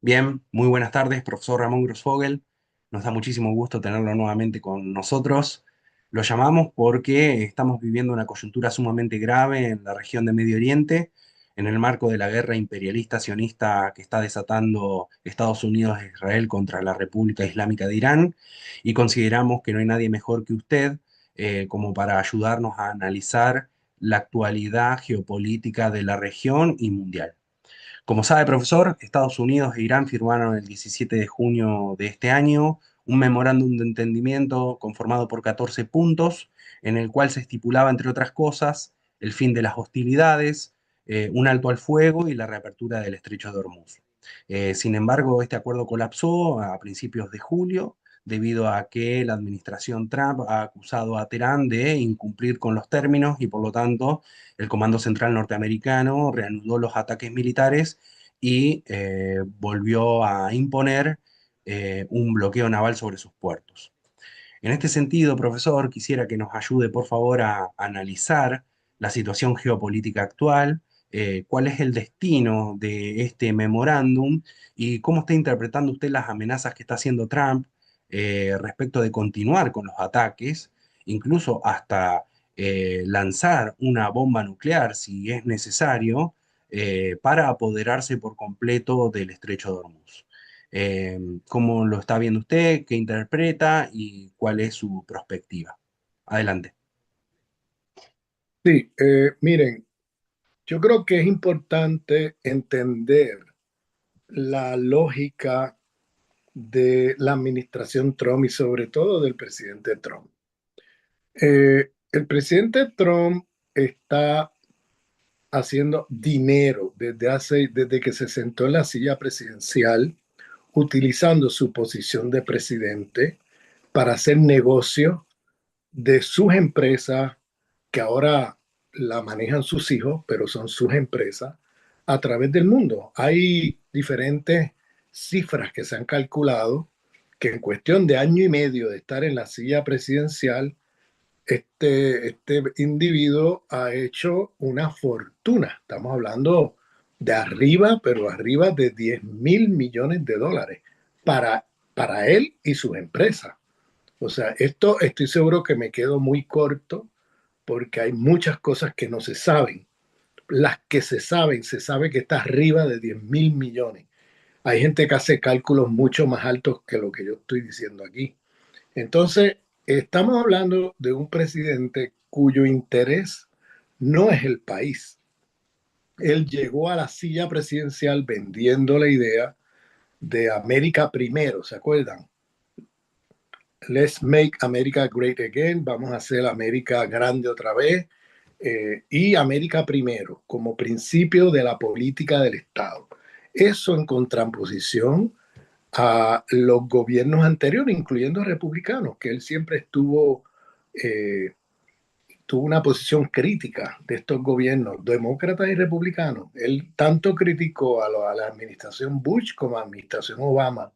Bien, muy buenas tardes, profesor Ramón Grossfogel. Nos da muchísimo gusto tenerlo nuevamente con nosotros. Lo llamamos porque estamos viviendo una coyuntura sumamente grave en la región de Medio Oriente, en el marco de la guerra imperialista sionista que está desatando Estados Unidos e Israel contra la República Islámica de Irán, y consideramos que no hay nadie mejor que usted como para ayudarnos a analizar la actualidad geopolítica de la región y mundial. Como sabe, profesor, Estados Unidos e Irán firmaron el 17 de junio de este año un memorándum de entendimiento conformado por 14 puntos, en el cual se estipulaba, entre otras cosas, el fin de las hostilidades, un alto al fuego y la reapertura del estrecho de Hormuz. Sin embargo, este acuerdo colapsó a principios de julio debido a que la administración Trump ha acusado a Teherán de incumplir con los términos y por lo tanto el Comando Central norteamericano reanudó los ataques militares y volvió a imponer un bloqueo naval sobre sus puertos. En este sentido, profesor, quisiera que nos ayude, por favor, a analizar la situación geopolítica actual, cuál es el destino de este memorándum y cómo está interpretando usted las amenazas que está haciendo Trump respecto de continuar con los ataques, incluso hasta lanzar una bomba nuclear si es necesario, para apoderarse por completo del estrecho de Hormuz. Eh, ¿Cómo lo está viendo usted? ¿Qué interpreta? ¿Y cuál es su perspectiva? Adelante. Sí, miren, yo creo que es importante entender la lógica de la administración Trump y sobre todo del presidente Trump. El presidente Trump está haciendo dinero desde que se sentó en la silla presidencial, utilizando su posición de presidente para hacer negocio de sus empresas que ahora la manejan sus hijos, pero son sus empresas, a través del mundo. Hay diferentes cifras que se han calculado que en cuestión de año y medio de estar en la silla presidencial, este individuo ha hecho una fortuna. Estamos hablando de arriba, pero arriba de 10.000 millones de dólares para él y sus empresas. O sea, esto estoy seguro que me quedo muy corto porque hay muchas cosas que no se saben. Las que se sabe que está arriba de 10.000 millones. Hay gente que hace cálculos mucho más altos que lo que yo estoy diciendo aquí. Entonces, estamos hablando de un presidente cuyo interés no es el país. Él llegó a la silla presidencial vendiendo la idea de América primero, ¿se acuerdan? Let's make America great again, vamos a hacer América grande otra vez, y América primero, como principio de la política del Estado. Eso en contraposición a los gobiernos anteriores, incluyendo republicanos, que él siempre tuvo una posición crítica de estos gobiernos, demócratas y republicanos. Él tanto criticó a la administración Bush como a la administración Obama,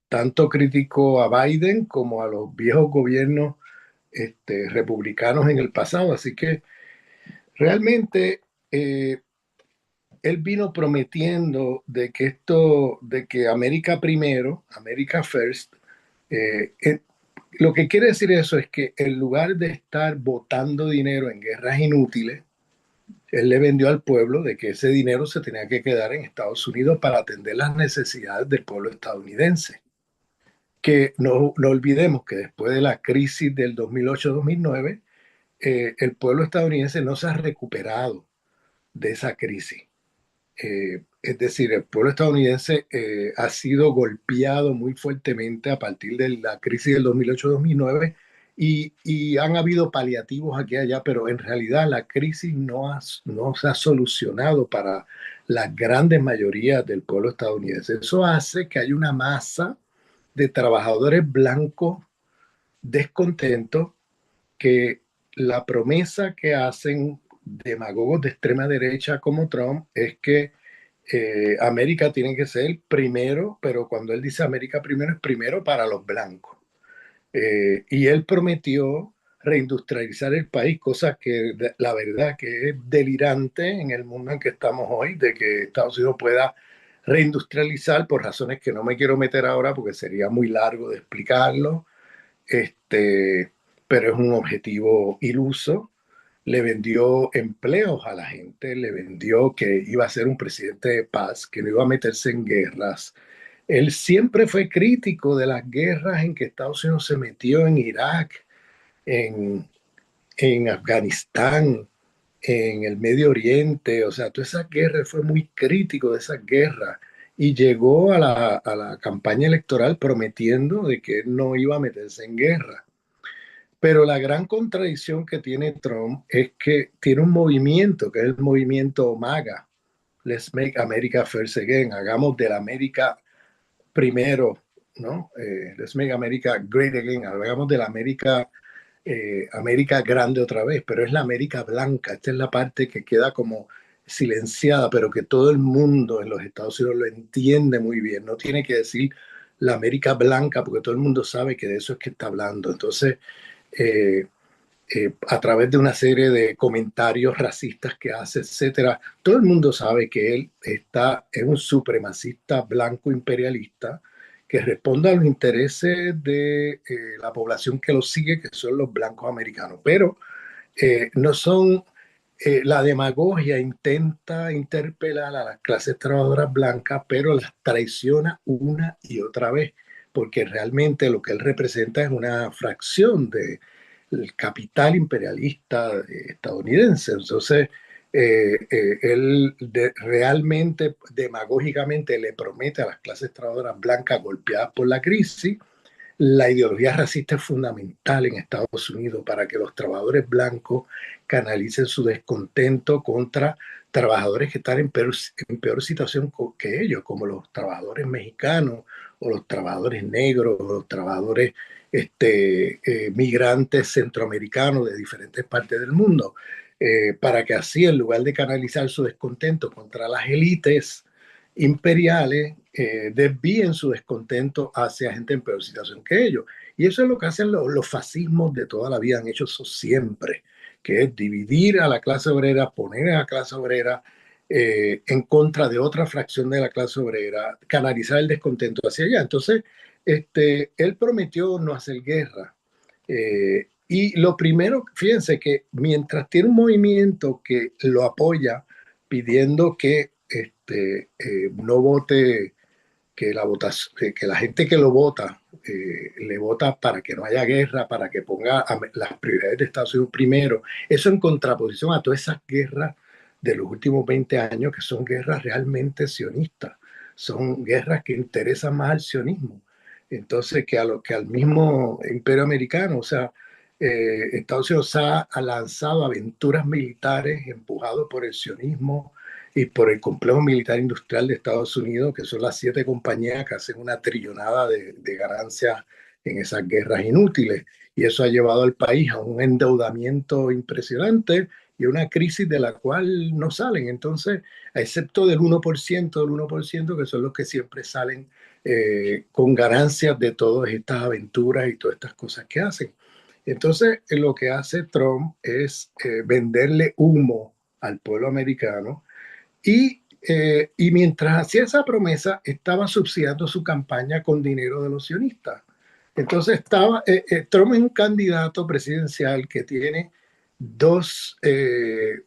tanto criticó a Biden como a los viejos gobiernos republicanos en el pasado. Así que realmente él vino prometiendo de que América primero, América first, eh, eh, lo que quiere decir eso es que en lugar de estar botando dinero en guerras inútiles, él le vendió al pueblo de que ese dinero se tenía que quedar en Estados Unidos para atender las necesidades del pueblo estadounidense. Que no olvidemos que después de la crisis del 2008-2009, el pueblo estadounidense no se ha recuperado de esa crisis. Es decir, el pueblo estadounidense ha sido golpeado muy fuertemente a partir de la crisis del 2008-2009 y han habido paliativos aquí y allá, pero en realidad la crisis no se ha solucionado para la grandes mayoría del pueblo estadounidense. Eso hace que haya una masa de trabajadores blancos descontentos que la promesa que hacen demagogos de extrema derecha como Trump es que América tiene que ser primero, pero cuando él dice América primero es primero para los blancos. Y él prometió reindustrializar el país, cosa que la verdad que es delirante en el mundo en que estamos hoy, de que Estados Unidos pueda reindustrializar por razones que no me quiero meter ahora porque sería muy largo de explicarlo, este, pero es un objetivo iluso. Le vendió empleos a la gente, le vendió que iba a ser un presidente de paz, que no iba a meterse en guerras. Él siempre fue crítico de las guerras en que Estados Unidos se metió en Irak, en, en Afganistán, en el Medio Oriente, o sea, toda esa guerra, fue muy crítico de esas guerras y llegó a la campaña electoral prometiendo de que él no iba a meterse en guerra. Pero la gran contradicción que tiene Trump es que tiene un movimiento, que es el movimiento MAGA, Let's Make America First Again, hagamos de la América primero, ¿no? Let's Make America Great Again, hagamos de la América América grande otra vez, pero es la América blanca. Esta es la parte que queda como silenciada, pero que todo el mundo en los Estados Unidos lo entiende muy bien. No tiene que decir la América blanca, porque todo el mundo sabe que de eso es que está hablando. Entonces, eh, a través de una serie de comentarios racistas que hace, etcétera, todo el mundo sabe que él es un supremacista blanco imperialista que responde a los intereses de la población que lo sigue, que son los blancos americanos. Pero no son, la demagogia intenta interpelar a las clases trabajadoras blancas, pero las traiciona una y otra vez, porque realmente lo que él representa es una fracción de el capital imperialista estadounidense. Entonces, realmente, demagógicamente, le promete a las clases trabajadoras blancas golpeadas por la crisis. La ideología racista es fundamental en Estados Unidos para que los trabajadores blancos canalicen su descontento contra trabajadores que están en peor situación que ellos, como los trabajadores mexicanos o los trabajadores negros o los trabajadores migrantes centroamericanos de diferentes partes del mundo, para que así, en lugar de canalizar su descontento contra las élites imperiales, desvíen su descontento hacia gente en peor situación que ellos. Y eso es lo que hacen los fascismos de toda la vida, han hecho eso siempre, que es dividir a la clase obrera, poner a la clase obrera en contra de otra fracción de la clase obrera, canalizar el descontento hacia allá. Entonces, él prometió no hacer guerra. Y lo primero, fíjense que mientras tiene un movimiento que lo apoya pidiendo que no vote, que la gente que lo vota le vota para que no haya guerra, para que ponga las prioridades de Estados Unidos primero. Eso en contraposición a todas esas guerras de los últimos 20 años, que son guerras realmente sionistas, son guerras que interesan más al sionismo. Entonces, que al mismo imperio americano, o sea, Estados Unidos ha lanzado aventuras militares empujados por el sionismo y por el complejo militar industrial de Estados Unidos, que son las 7 compañías que hacen una trillonada de ganancias en esas guerras inútiles. Y eso ha llevado al país a un endeudamiento impresionante y una crisis de la cual no salen. Entonces, excepto del 1%, que son los que siempre salen con ganancias de todas estas aventuras y todas estas cosas que hacen. Entonces, lo que hace Trump es venderle humo al pueblo americano y mientras hacía esa promesa, estaba subsidiando su campaña con dinero de los sionistas. Entonces, Trump es un candidato presidencial que tiene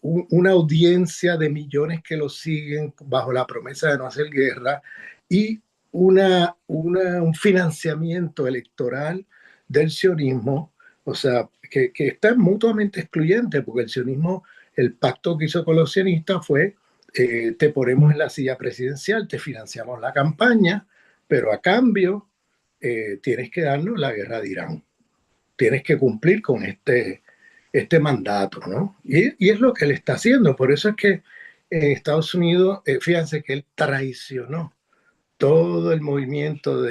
una audiencia de millones que lo siguen bajo la promesa de no hacer guerra y un financiamiento electoral del sionismo, o sea, que está mutuamente excluyente, porque el sionismo, el pacto que hizo con los sionistas fue te ponemos en la silla presidencial, te financiamos la campaña, pero a cambio tienes que darnos la guerra de Irán. Tienes que cumplir con este mandato, ¿no? Y es lo que él está haciendo. Por eso es que en Estados Unidos, fíjense que él traicionó todo el movimiento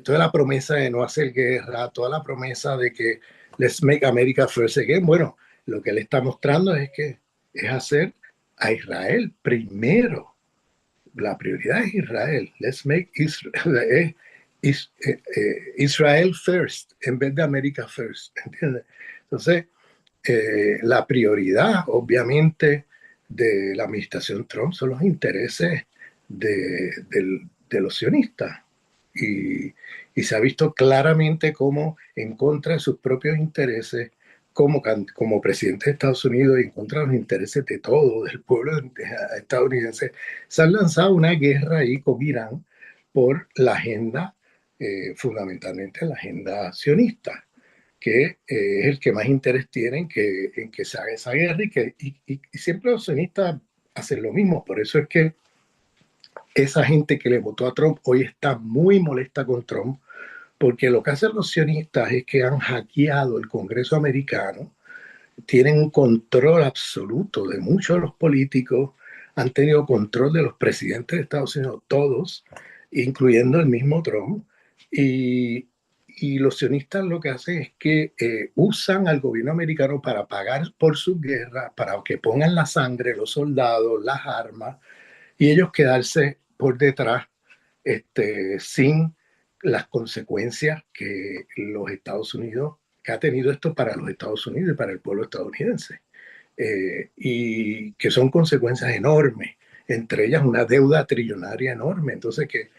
toda la promesa de no hacer guerra, toda la promesa de que let's make America first again. Bueno, lo que él está mostrando es que es hacer a Israel primero. La prioridad es Israel. Let's make Israel, Israel first en vez de America first. ¿Entiendes? Entonces, la prioridad, obviamente, de la administración Trump son los intereses de los sionistas. Y, y se ha visto claramente cómo en contra de sus propios intereses, como presidente de Estados Unidos y en contra de los intereses de todo, del pueblo estadounidense, se han lanzado una guerra ahí con Irán por la agenda, fundamentalmente la agenda sionista, que es el que más interés tiene en que se haga esa guerra y siempre los sionistas hacen lo mismo. Por eso es que esa gente que le votó a Trump hoy está muy molesta con Trump, porque lo que hacen los sionistas es que han hackeado el Congreso americano, tienen un control absoluto de muchos de los políticos, han tenido control de los presidentes de Estados Unidos, todos, incluyendo el mismo Trump, y, y los sionistas lo que hacen es que usan al gobierno americano para pagar por sus guerras, para que pongan la sangre, los soldados, las armas, y ellos quedarse por detrás sin las consecuencias que los Estados Unidos, que ha tenido esto para los Estados Unidos y para el pueblo estadounidense, y que son consecuencias enormes, entre ellas una deuda trillonaria enorme, entonces que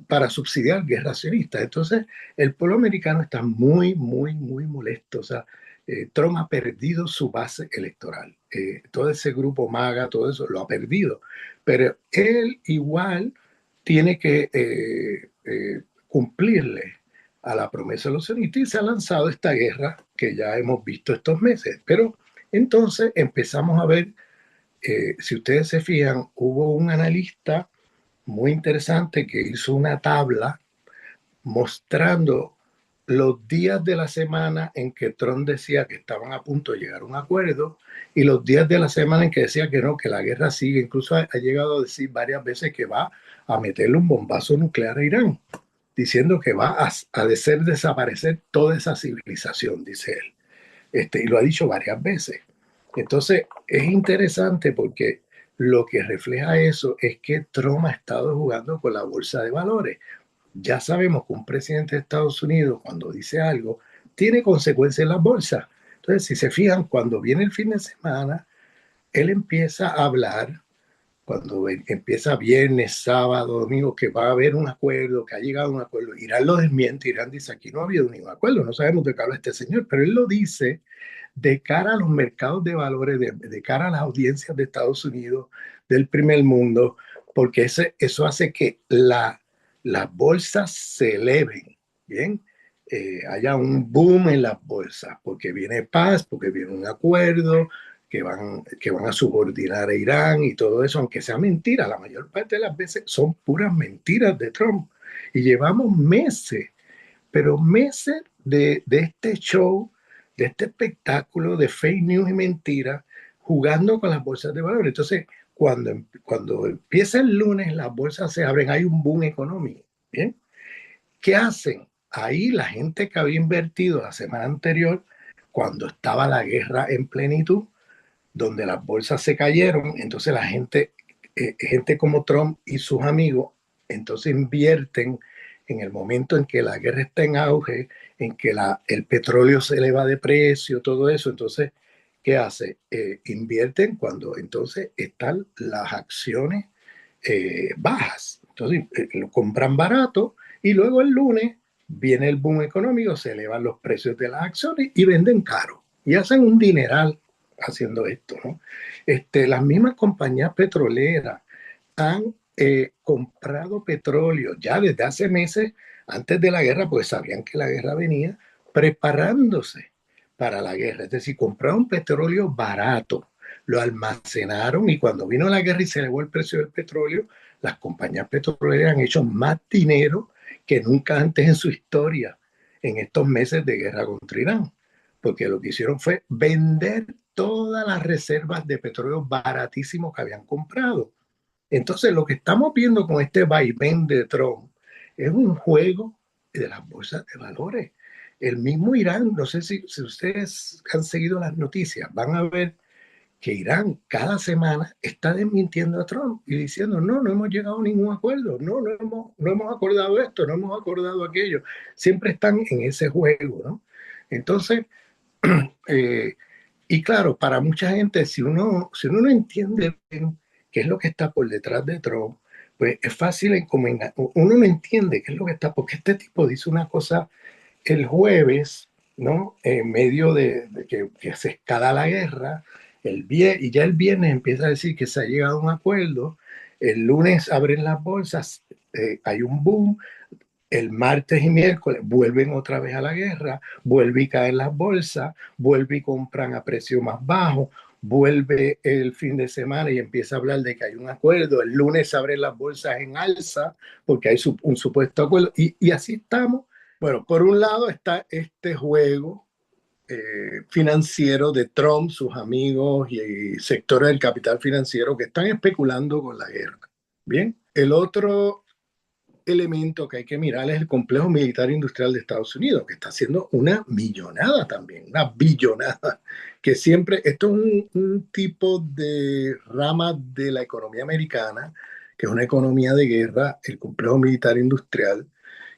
para subsidiar guerras sionistas. Entonces, el pueblo americano está muy, muy, muy molesto. O sea, Trump ha perdido su base electoral. Todo ese grupo MAGA, todo eso, lo ha perdido. Pero él igual tiene que cumplirle a la promesa de los sionistas y se ha lanzado esta guerra que ya hemos visto estos meses. Pero entonces empezamos a ver, si ustedes se fijan, hubo un analista muy interesante que hizo una tabla mostrando los días de la semana en que Trump decía que estaban a punto de llegar a un acuerdo y los días de la semana en que decía que no, que la guerra sigue. Incluso ha llegado a decir varias veces que va a meterle un bombazo nuclear a Irán, diciendo que va a hacer desaparecer toda esa civilización, dice él. Y lo ha dicho varias veces. Entonces, es interesante porque lo que refleja eso es que Trump ha estado jugando con la bolsa de valores. Ya sabemos que un presidente de Estados Unidos, cuando dice algo, tiene consecuencias en las bolsas. Entonces, si se fijan, cuando viene el fin de semana, él empieza a hablar, cuando empieza viernes, sábado, domingo, que va a haber un acuerdo, que ha llegado a un acuerdo. Irán lo desmiente, Irán dice, aquí no ha habido ningún acuerdo, no sabemos de qué habla este señor, pero él lo dice de cara a los mercados de valores, de cara a las audiencias de Estados Unidos, del primer mundo, porque eso hace que las bolsas se eleven, ¿bien? Haya un boom en las bolsas, porque viene paz, porque viene un acuerdo, que van a subordinar a Irán y todo eso, aunque sea mentira, la mayor parte de las veces son puras mentiras de Trump. Y llevamos meses, pero meses de este show, de este espectáculo de fake news y mentiras, jugando con las bolsas de valores. Entonces, cuando empieza el lunes, las bolsas se abren, hay un boom económico. ¿Bien? ¿Qué hacen? Ahí la gente que había invertido la semana anterior, cuando estaba la guerra en plenitud, donde las bolsas se cayeron, entonces la gente, gente como Trump y sus amigos, entonces invierten en el momento en que la guerra está en auge, en que el petróleo se eleva de precio, todo eso. Entonces, ¿qué hace? Invierten cuando entonces están las acciones bajas. Entonces, lo compran barato y luego el lunes viene el boom económico, se elevan los precios de las acciones y venden caro y hacen un dineral haciendo esto, ¿no? Las mismas compañías petroleras han comprado petróleo ya desde hace meses antes de la guerra, pues sabían que la guerra venía, preparándose para la guerra. Es decir, compraron petróleo barato, lo almacenaron y cuando vino la guerra y se elevó el precio del petróleo, las compañías petroleras han hecho más dinero que nunca antes en su historia en estos meses de guerra contra Irán, porque lo que hicieron fue vender todas las reservas de petróleo baratísimos que habían comprado. Entonces, lo que estamos viendo con este vaivén de Trump es un juego de las bolsas de valores. El mismo Irán, no sé si ustedes han seguido las noticias, van a ver que Irán cada semana está desmintiendo a Trump y diciendo, no, no hemos llegado a ningún acuerdo, no, no hemos acordado esto, no hemos acordado aquello. Siempre están en ese juego, ¿no? Entonces, eh, y claro, para mucha gente, si uno no entiende bien qué es lo que está por detrás de Trump, pues es fácil uno no entiende qué es lo que está, porque este tipo dice una cosa el jueves, ¿no? En medio de que se escala la guerra, y ya el viernes empieza a decir que se ha llegado a un acuerdo, el lunes abren las bolsas, hay un boom, el martes y miércoles vuelven otra vez a la guerra, vuelve y caen las bolsas, vuelve y compran a precio más bajo, vuelve el fin de semana y empieza a hablar de que hay un acuerdo, el lunes abren las bolsas en alza porque hay un supuesto acuerdo y así estamos. Bueno, por un lado está este juego financiero de Trump, sus amigos y sectores del capital financiero que están especulando con la guerra. Bien, el otro elemento que hay que mirar es el complejo militar industrial de Estados Unidos, que está haciendo una millonada también, una billonada, que siempre, esto es un tipo de rama de la economía americana, que es una economía de guerra, el complejo militar industrial,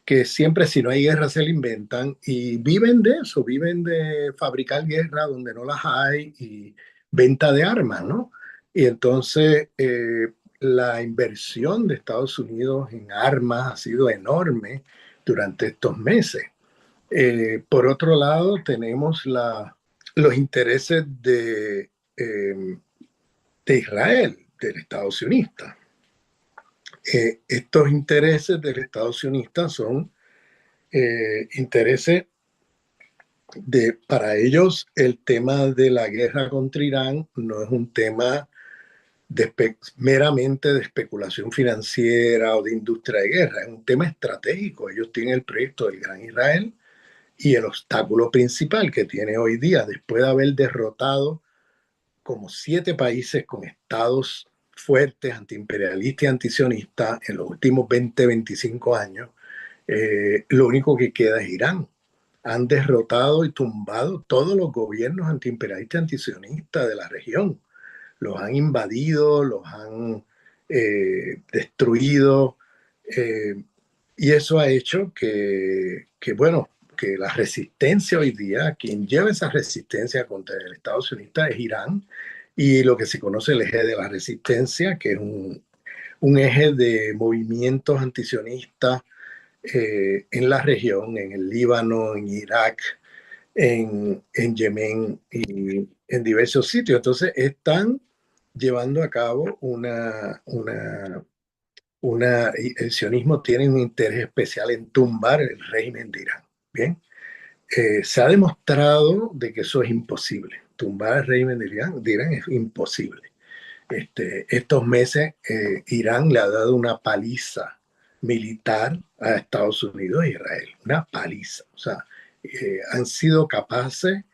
que siempre si no hay guerra se la inventan y viven de eso, viven de fabricar guerra donde no las hay y venta de armas, ¿no? Y entonces la inversión de Estados Unidos en armas ha sido enorme durante estos meses. Por otro lado, tenemos los intereses de Israel, del Estado sionista. Estos intereses del Estado sionista son intereses para ellos el tema de la guerra contra Irán no es un tema meramente de especulación financiera o de industria de guerra, es un tema estratégico. Ellos tienen el proyecto del Gran Israel y el obstáculo principal que tiene hoy día, después de haber derrotado como 7 países con estados fuertes, antiimperialistas y antisionistas en los últimos 20, 25 años, lo único que queda es Irán. Han derrotado y tumbado todos los gobiernos antiimperialistas y antisionistas de la región. Los han invadido, los han destruido, eh, y eso ha hecho bueno, que la resistencia hoy día, quien lleva esa resistencia contra el Estado sionista es Irán, y lo que se conoce el eje de la resistencia, que es un eje de movimientos antisionistas en la región, en el Líbano, en Irak, en Yemen y en diversos sitios. Entonces están llevando a cabo el sionismo tiene un interés especial en tumbar el régimen de Irán. Bien, se ha demostrado de que eso es imposible. Tumbar el régimen de Irán es imposible. Estos meses Irán le ha dado una paliza militar a Estados Unidos e Israel, una paliza. O sea, han sido capaces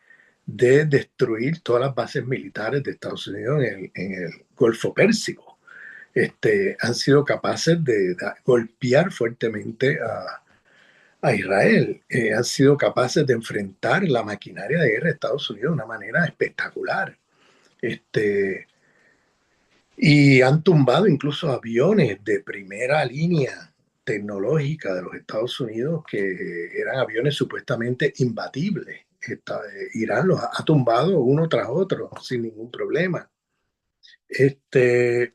de destruir todas las bases militares de Estados Unidos en el Golfo Pérsico. Han sido capaces de golpear fuertemente a Israel. Han sido capaces de enfrentar la maquinaria de guerra de Estados Unidos de una manera espectacular. Este, y han tumbado incluso aviones de primera línea tecnológica de los Estados Unidos que eran aviones supuestamente imbatibles. Irán los ha tumbado uno tras otro sin ningún problema. Este,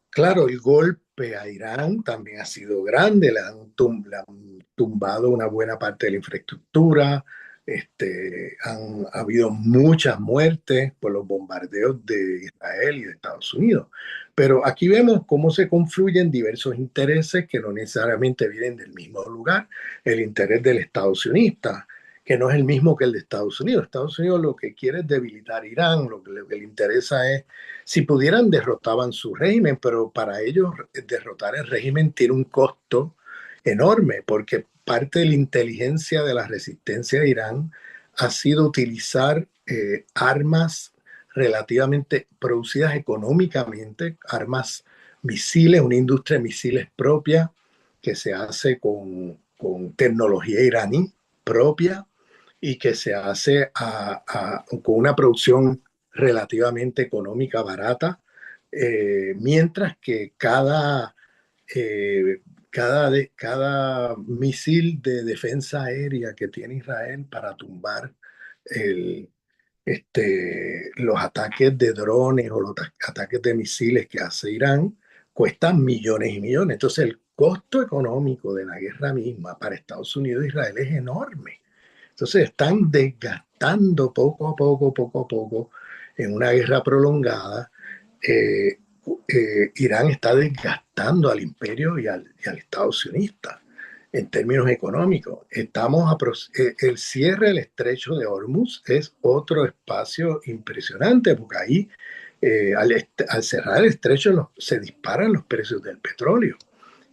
claro, el golpe a Irán también ha sido grande, le han tumbado una buena parte de la infraestructura, han habido muchas muertes por los bombardeos de Israel y de Estados Unidos. Pero aquí vemos cómo se confluyen diversos intereses que no necesariamente vienen del mismo lugar. El interés del Estado sionista, que no es el mismo que el de Estados Unidos. Estados Unidos lo que quiere es debilitar Irán, lo que le interesa es si pudieran, derrotaban su régimen, pero para ellos derrotar el régimen tiene un costo enorme, porque parte de la inteligencia de la resistencia de Irán ha sido utilizar armas relativamente producidas económicamente, armas misiles, una industria de misiles propia que se hace con tecnología iraní propia y que se hace con una producción relativamente económica, barata, mientras que cada misil de defensa aérea que tiene Israel para tumbar el, los ataques de drones o los ataques de misiles que hace Irán, cuesta millones y millones. Entonces el costo económico de la guerra misma para Estados Unidos e Israel es enorme. Entonces están desgastando poco a poco, en una guerra prolongada. eh, Irán está desgastando al imperio y al Estado sionista en términos económicos. El cierre del estrecho de Hormuz es otro espacio impresionante, porque ahí, al cerrar el estrecho, se disparan los precios del petróleo.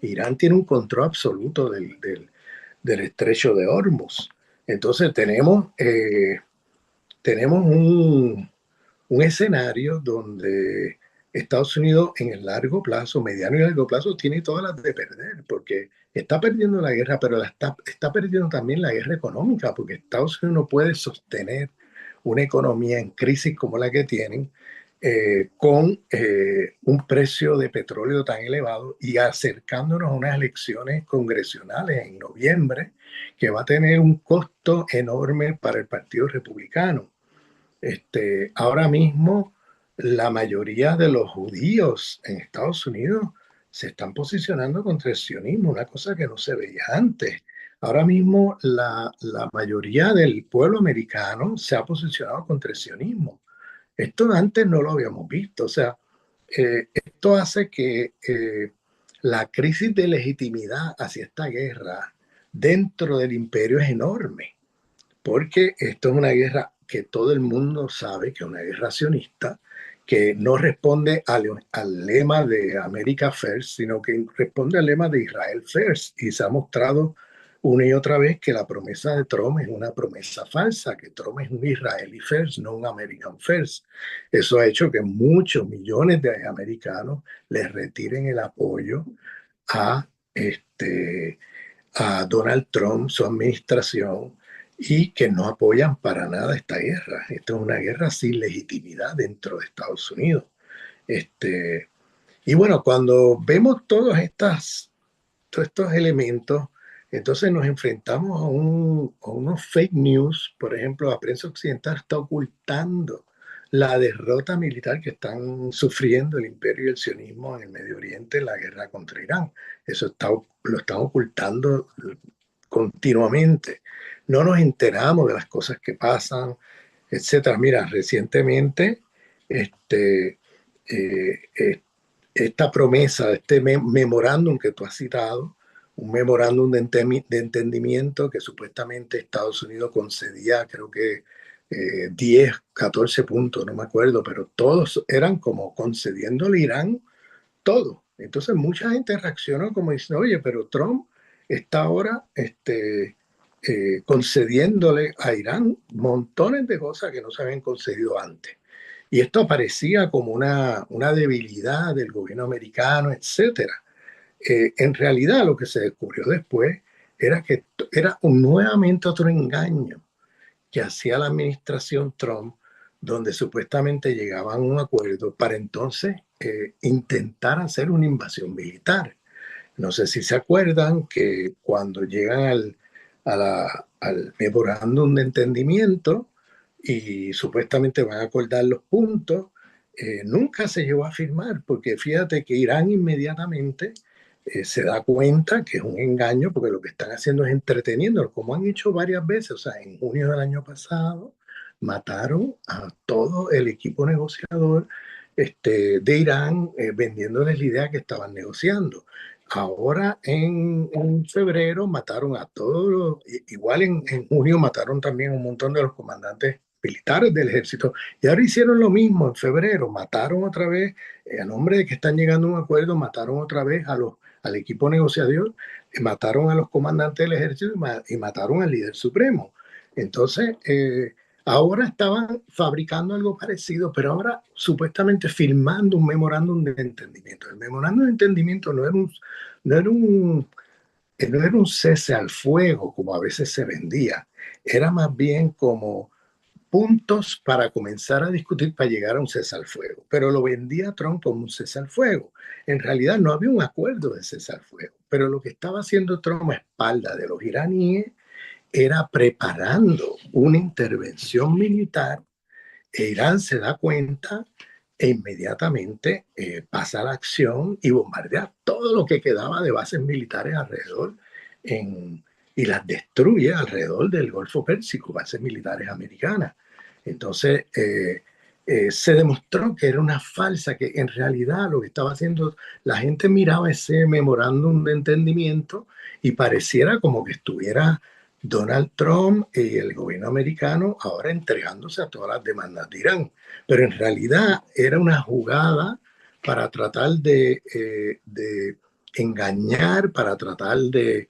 Irán tiene un control absoluto del estrecho de Hormuz. Entonces tenemos un escenario donde Estados Unidos en el largo plazo, mediano y largo plazo, tiene todas las de perder, porque está perdiendo la guerra, pero está perdiendo también la guerra económica, porque Estados Unidos no puede sostener una economía en crisis como la que tienen, con un precio de petróleo tan elevado y acercándonos a unas elecciones congresionales en noviembre, que va a tener un costo enorme para el Partido Republicano. Ahora mismo, la mayoría de los judíos en Estados Unidos se están posicionando contra el sionismo, una cosa que no se veía antes. Ahora mismo, la mayoría del pueblo americano se ha posicionado contra el sionismo. Esto antes no lo habíamos visto. O sea, esto hace que la crisis de legitimidad hacia esta guerra dentro del imperio es enorme, porque esto es una guerra que todo el mundo sabe que es una guerra sionista, que no responde al lema de America First, sino que responde al lema de Israel First. Y se ha mostrado una y otra vez que la promesa de Trump es una promesa falsa, que Trump es un Israeli First, no un American First. Eso ha hecho que muchos millones de americanos les retiren el apoyo a, a Donald Trump, su administración, y que no apoyan para nada esta guerra. Esta es una guerra sin legitimidad dentro de Estados Unidos. Este, y bueno, cuando vemos todos estos elementos, entonces nos enfrentamos a unos fake news. Por ejemplo, la prensa occidental está ocultando la derrota militar que están sufriendo el imperio y el sionismo en el Medio Oriente en la guerra contra Irán. Lo están ocultando continuamente. No nos enteramos de las cosas que pasan, etcétera. Mira, recientemente, este, eh, eh, esta promesa, este memorándum que tú has citado, un memorándum de entendimiento que supuestamente Estados Unidos concedía, creo que 10, 14 puntos, no me acuerdo, pero todos eran como concediéndole a Irán todo. Entonces mucha gente reaccionó como diciendo, oye, pero Trump está ahora concediéndole a Irán montones de cosas que no se habían concedido antes. Y esto aparecía como una debilidad del gobierno americano, etcétera. En realidad lo que se descubrió después era que era nuevamente otro engaño que hacía la administración Trump, donde supuestamente llegaban a un acuerdo para entonces intentar hacer una invasión militar. No sé si se acuerdan que cuando llegan al memorándum de entendimiento y supuestamente van a acordar los puntos, nunca se llegó a firmar, porque fíjate que Irán inmediatamente se da cuenta que es un engaño, porque lo que están haciendo es entreteniendo, como han hecho varias veces. O sea, en junio del año pasado mataron a todo el equipo negociador de Irán, vendiéndoles la idea que estaban negociando. Ahora en febrero mataron a todos, igual en junio mataron también un montón de los comandantes militares del ejército, y ahora hicieron lo mismo en febrero, mataron otra vez, a nombre de que están llegando a un acuerdo, mataron otra vez al equipo negociador, mataron a los comandantes del ejército y mataron al líder supremo. Entonces, ahora estaban fabricando algo parecido, pero ahora supuestamente firmando un memorándum de entendimiento. El memorándum de entendimiento no era un, no era un cese al fuego como a veces se vendía, era más bien como puntos para comenzar a discutir para llegar a un cese al fuego. Pero lo vendía Trump como un cese al fuego. En realidad no había un acuerdo de cese al fuego, pero lo que estaba haciendo Trump a espalda de los iraníes era preparando una intervención militar, e Irán se da cuenta e inmediatamente pasa a la acción y bombardea todo lo que quedaba de bases militares alrededor y las destruye alrededor del Golfo Pérsico, bases militares americanas. Entonces, se demostró que era una falsa, que en realidad lo que estaba haciendo, la gente miraba ese memorándum de entendimiento y pareciera como que estuviera Donald Trump y el gobierno americano ahora entregándose a todas las demandas de Irán. Pero en realidad era una jugada para tratar de engañar, para tratar de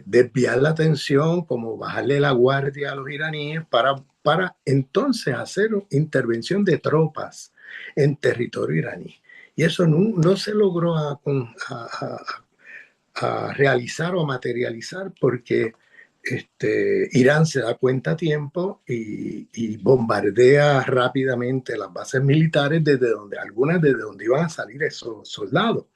desviar la atención, como bajarle la guardia a los iraníes para entonces hacer intervención de tropas en territorio iraní. Y eso no se logró a realizar o a materializar porque Irán se da cuenta a tiempo y bombardea rápidamente las bases militares algunas desde donde iban a salir esos soldados.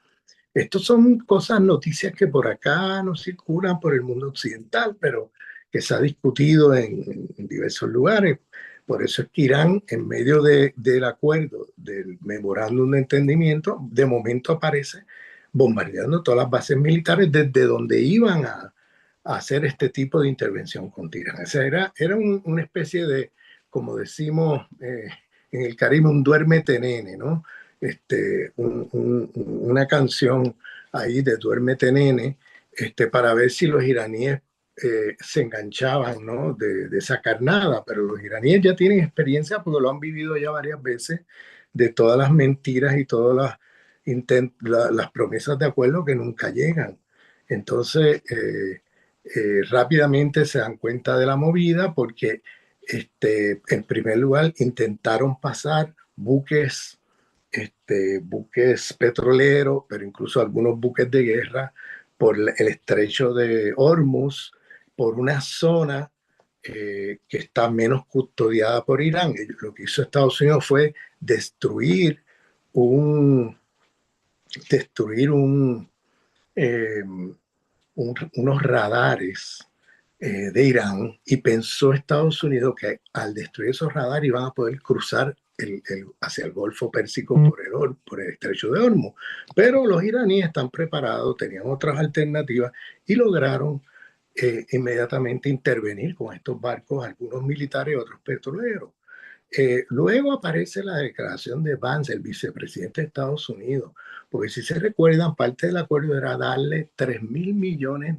Estos son cosas, noticias que por acá no circulan por el mundo occidental, pero que se ha discutido en diversos lugares. Por eso es que Irán, en medio del acuerdo, del memorándum de entendimiento, de momento aparece bombardeando todas las bases militares desde donde iban a hacer este tipo de intervención contra Irán. O sea, era una especie de, como decimos en el Caribe, un duérmete nene, ¿no? Una canción ahí de Duérmete Nene, para ver si los iraníes se enganchaban, ¿no? De sacar nada, pero los iraníes ya tienen experiencia porque lo han vivido ya varias veces de todas las mentiras y todas las promesas de acuerdo que nunca llegan. Entonces, rápidamente se dan cuenta de la movida porque, en primer lugar, intentaron pasar buques petroleros, pero incluso algunos buques de guerra por el estrecho de Hormuz, por una zona que está menos custodiada por Irán. Lo que hizo Estados Unidos fue un, destruir eh, unos radares de Irán y pensó Estados Unidos que al destruir esos radares iban a poder cruzar hacia el Golfo Pérsico por el estrecho de Hormuz. Pero los iraníes están preparados, tenían otras alternativas y lograron inmediatamente intervenir con estos barcos, algunos militares y otros petroleros. Luego aparece la declaración de Vance, el vicepresidente de Estados Unidos, porque si se recuerdan, parte del acuerdo era darle $3.000 millones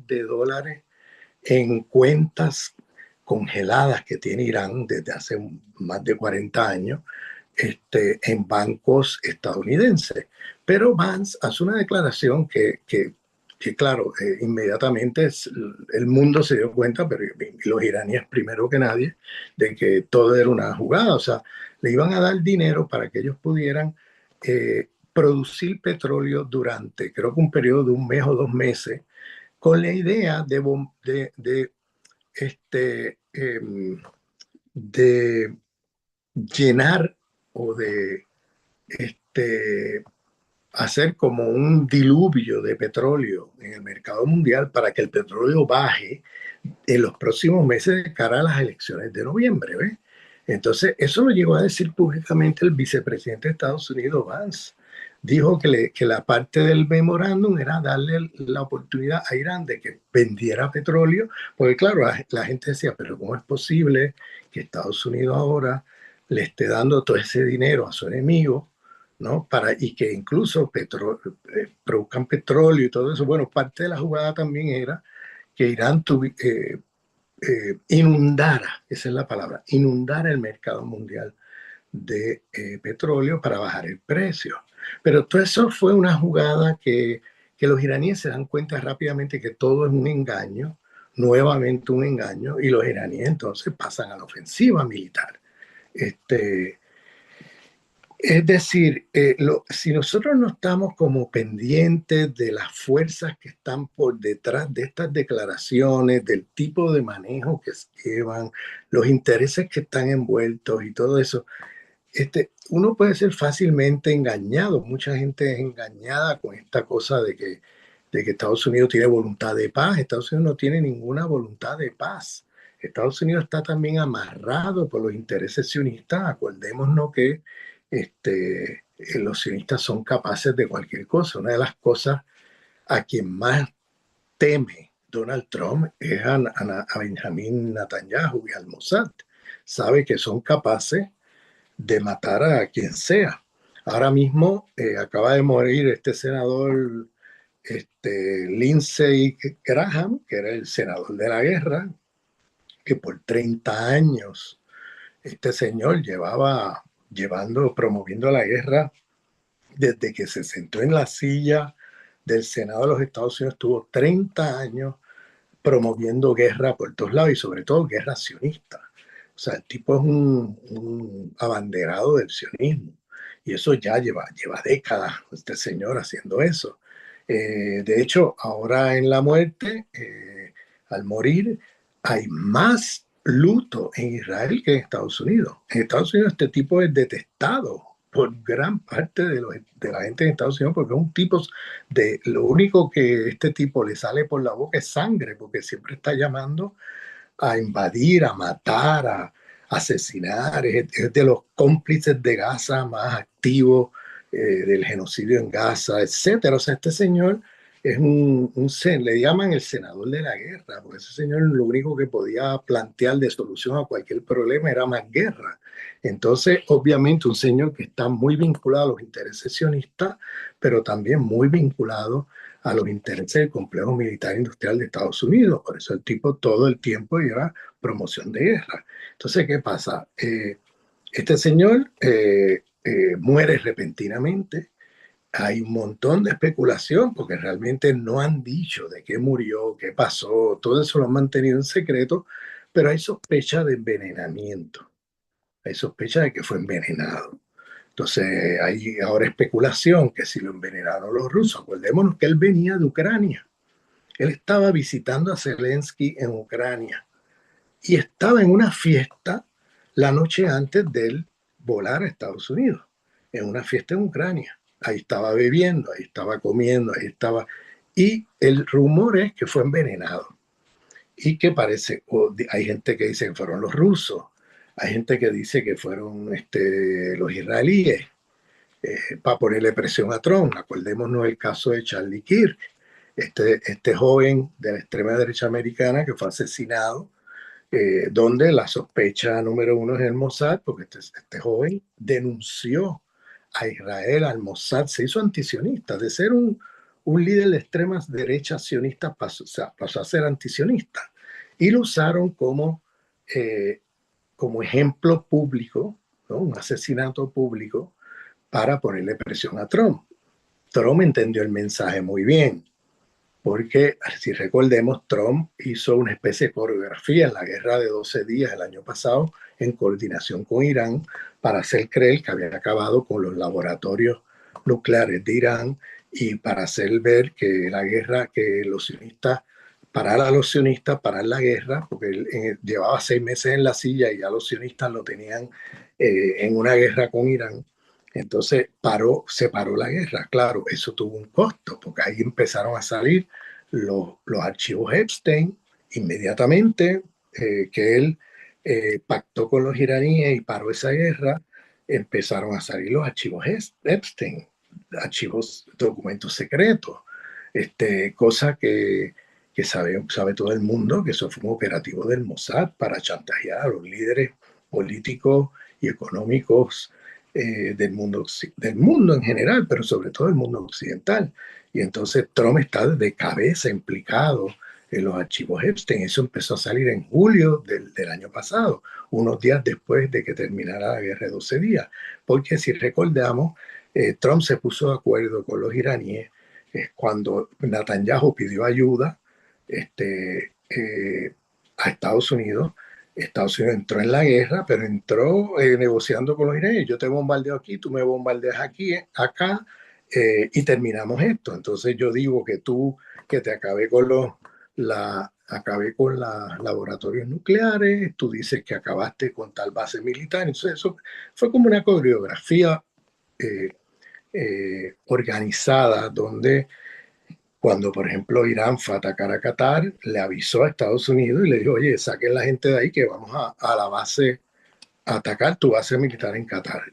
en cuentas congeladas que tiene Irán desde hace más de 40 años en bancos estadounidenses. Pero Vance hace una declaración que claro, inmediatamente el mundo se dio cuenta, pero los iraníes primero que nadie, de que todo era una jugada. O sea, le iban a dar dinero para que ellos pudieran producir petróleo durante, creo que un periodo de un mes o 2 meses, con la idea este, de llenar o de hacer como un diluvio de petróleo en el mercado mundial para que el petróleo baje en los próximos meses de cara a las elecciones de noviembre. ¿Ves? Entonces, eso lo llegó a decir públicamente el vicepresidente de Estados Unidos, Vance. Dijo que la parte del memorándum era darle la oportunidad a Irán de que vendiera petróleo, porque claro, la gente decía, pero ¿cómo es posible que Estados Unidos ahora le esté dando todo ese dinero a su enemigo, ¿no? Y que incluso produzcan petróleo y todo eso? Bueno, parte de la jugada también era que Irán inundara, esa es la palabra, inundara el mercado mundial de petróleo para bajar el precio. Pero todo eso fue una jugada que los iraníes se dan cuenta rápidamente que todo es un engaño, nuevamente un engaño, y los iraníes entonces pasan a la ofensiva militar. Este, es decir, si nosotros no estamos como pendientes de las fuerzas que están por detrás de estas declaraciones, del tipo de manejo que llevan, los intereses que están envueltos y todo eso, uno puede ser fácilmente engañado. Mucha gente es engañada con esta cosa de que Estados Unidos tiene voluntad de paz. Estados Unidos no tiene ninguna voluntad de paz. Estados Unidos está también amarrado por los intereses sionistas. Acordémonos que los sionistas son capaces de cualquier cosa. Una de las cosas a quien más teme Donald Trump es a Benjamin Netanyahu y al Mossad. Sabe que son capaces de matar a quien sea. Ahora mismo acaba de morir este senador Lindsey Graham, que era el senador de la guerra, que por 30 años este señor llevaba promoviendo la guerra desde que se sentó en la silla del Senado de los Estados Unidos. Tuvo 30 años promoviendo guerra por todos lados y sobre todo guerra sionista. O sea, el tipo es un abanderado del sionismo y eso ya lleva décadas este señor haciendo eso. De hecho, ahora en la muerte, al morir, hay más luto en Israel que en Estados Unidos. En Estados Unidos este tipo es detestado por gran parte de la gente en Estados Unidos porque es un tipo de lo único que este tipo le sale por la boca es sangre, porque siempre está llamando a invadir, a matar, a asesinar, es de los cómplices de Gaza más activos, del genocidio en Gaza, etcétera. O sea, este señor es le llaman el senador de la guerra, porque ese señor lo único que podía plantear de solución a cualquier problema era más guerra. Entonces, obviamente, un señor que está muy vinculado a los intereses sionistas, pero también muy vinculado a los intereses del complejo militar industrial de Estados Unidos. Por eso el tipo todo el tiempo lleva promoción de guerra. Entonces, ¿qué pasa? Este señor muere repentinamente. Hay un montón de especulación porque realmente no han dicho de qué murió, qué pasó, todo eso lo han mantenido en secreto, pero hay sospecha de envenenamiento, hay sospecha de que fue envenenado. Entonces hay ahora especulación que si lo envenenaron los rusos. Acordémonos que él venía de Ucrania. Él estaba visitando a Zelensky en Ucrania y estaba en una fiesta la noche antes de él volar a Estados Unidos, en una fiesta en Ucrania. Ahí estaba bebiendo, ahí estaba comiendo, ahí estaba. Y el rumor es que fue envenenado y que parece, hay gente que dice que fueron los rusos, hay gente que dice que fueron los israelíes, para ponerle presión a Trump. Acordémonos el caso de Charlie Kirk, este joven de la extrema derecha americana que fue asesinado, donde la sospecha número uno es el Mossad, porque este joven denunció a Israel, al Mossad, se hizo antisionista, de ser un líder de extremas derechas sionistas pasó a ser antisionista. Y lo usaron eh, como ejemplo público, ¿no? Un asesinato público para ponerle presión a Trump. Trump entendió el mensaje muy bien, porque si recordemos, Trump hizo una especie de coreografía en la guerra de 12 días el año pasado en coordinación con Irán para hacer creer que habían acabado con los laboratorios nucleares de Irán y para hacer ver que la guerra, que los sionistas, parar a los sionistas, parar la guerra, porque él llevaba 6 meses en la silla y ya los sionistas lo tenían en una guerra con Irán. Entonces se paró la guerra. Claro, eso tuvo un costo, porque ahí empezaron a salir los archivos Epstein inmediatamente, que él pactó con los iraníes y paró esa guerra. Empezaron a salir los archivos Epstein, archivos, documentos secretos, cosa que sabe todo el mundo, que eso fue un operativo del Mossad para chantajear a los líderes políticos y económicos del mundo en general, pero sobre todo el mundo occidental. Y entonces Trump está de cabeza implicado en los archivos Epstein. Eso empezó a salir en julio del año pasado, unos días después de que terminara la guerra de 12 días. Porque si recordamos, Trump se puso de acuerdo con los iraníes cuando Netanyahu pidió ayuda a Estados Unidos. Estados Unidos entró en la guerra, pero entró negociando con los iraníes. Yo te bombardeo aquí, tú me bombardeas aquí, acá, y terminamos esto. Entonces yo digo que te acabé con los laboratorios nucleares, tú dices que acabaste con tal base militar. Entonces eso fue como una coreografía eh, organizada donde cuando, por ejemplo, Irán fue a atacar a Qatar, le avisó a Estados Unidos y le dijo, oye, saquen la gente de ahí que vamos a la base a atacar tu base militar en Qatar.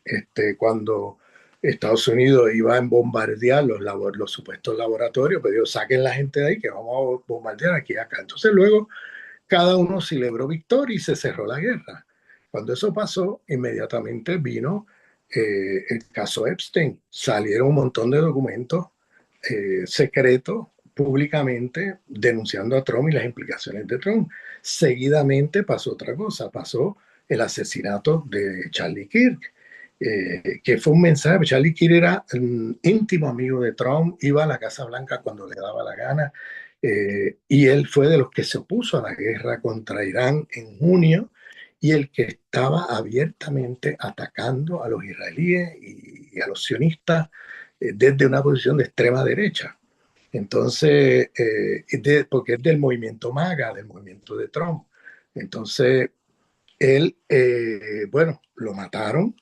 Cuando Estados Unidos iba a bombardear los supuestos laboratorios, pues dijo, saquen la gente de ahí que vamos a bombardear aquí y acá. Entonces luego cada uno celebró victoria y se cerró la guerra. Cuando eso pasó, inmediatamente vino el caso Epstein. Salieron un montón de documentos secretos públicamente denunciando a Trump y las implicaciones de Trump. Seguidamente pasó otra cosa, pasó el asesinato de Charlie Kirk, que fue un mensaje. Charlie Kirk era un íntimo amigo de Trump, iba a la Casa Blanca cuando le daba la gana, y él fue de los que se opuso a la guerra contra Irán en junio y el que estaba abiertamente atacando a los israelíes y a los sionistas desde una posición de extrema derecha. Entonces, porque es del movimiento MAGA, del movimiento de Trump. Entonces, él, bueno, lo mataron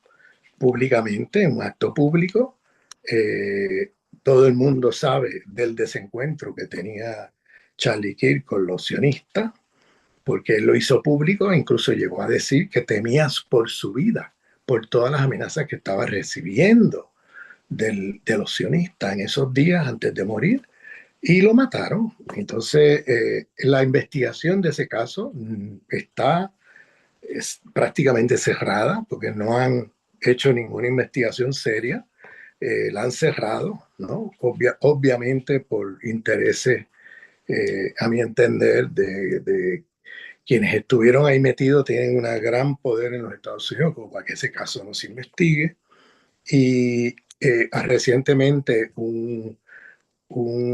públicamente, en un acto público. Eh, Todo el mundo sabe del desencuentro que tenía Charlie Kirk con los sionistas, porque él lo hizo público e incluso llegó a decir que temía por su vida, por todas las amenazas que estaba recibiendo de los sionistas en esos días antes de morir, y lo mataron. Entonces, la investigación de ese caso es prácticamente cerrada porque no han hecho ninguna investigación seria. La han cerrado, ¿no? Obviamente por intereses, a mi entender, de quienes estuvieron ahí metidos tienen un gran poder en los Estados Unidos como para que ese caso no se investigue. Y recientemente un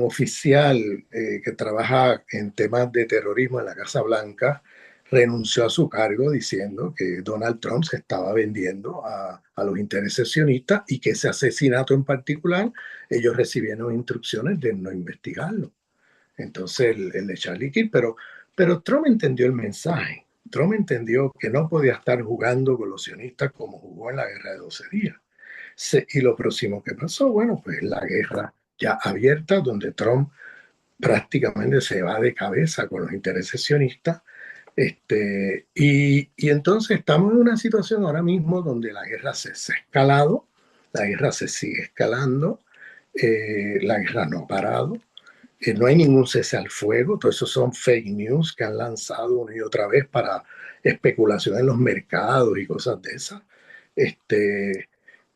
oficial que trabaja en temas de terrorismo en la Casa Blanca renunció a su cargo diciendo que Donald Trump se estaba vendiendo a los intereses sionistas y que ese asesinato en particular ellos recibieron instrucciones de no investigarlo. Entonces el de Charlie Kirk, pero Trump entendió el mensaje. Trump entendió que no podía estar jugando con los sionistas como jugó en la guerra de 12 días. Y lo próximo que pasó, bueno, pues la guerra ya abierta, donde Trump prácticamente se va de cabeza con los intereses sionistas. Y entonces estamos en una situación ahora mismo donde la guerra se ha escalado, la guerra se sigue escalando, la guerra no ha parado, no hay ningún cese al fuego, todo eso son fake news que han lanzado una y otra vez para especulación en los mercados y cosas de esas. Este,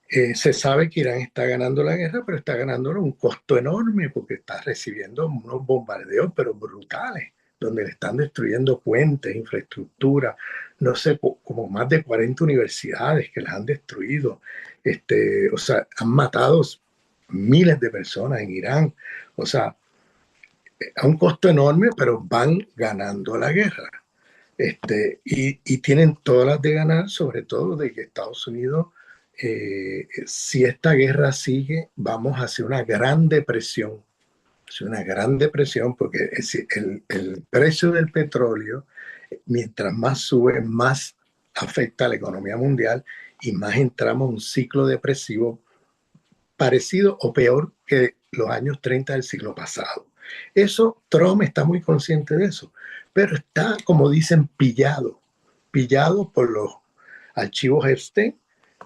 Se sabe que Irán está ganando la guerra, pero está ganándolo a un costo enorme porque está recibiendo unos bombardeos, pero brutales, donde le están destruyendo puentes, infraestructura, no sé, como más de 40 universidades que las han destruido. O sea, han matado miles de personas en Irán. O sea, a un costo enorme, pero van ganando la guerra. Y tienen todas las de ganar, sobre todo de que Estados Unidos, si esta guerra sigue, vamos hacia una gran depresión, porque el precio del petróleo, mientras más sube, más afecta a la economía mundial y más entramos en un ciclo depresivo parecido o peor que los años 30 del siglo pasado. Eso, Trump está muy consciente de eso, pero está, como dicen, pillado por los archivos Epstein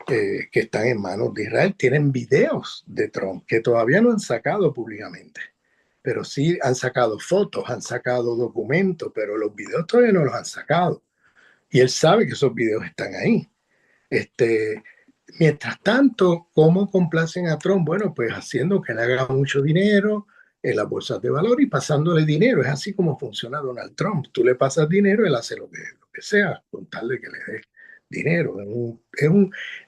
que están en manos de Israel. Tienen videos de Trump que todavía no han sacado públicamente, pero sí han sacado fotos, han sacado documentos, pero los videos todavía no los han sacado. Y él sabe que esos videos están ahí. Este, Mientras tanto, ¿cómo complacen a Trump? Bueno, pues haciendo que le haga mucho dinero en las bolsas de valor y pasándole dinero. Es así como funciona Donald Trump. Tú le pasas dinero, él hace lo que sea, con tal de que le des dinero.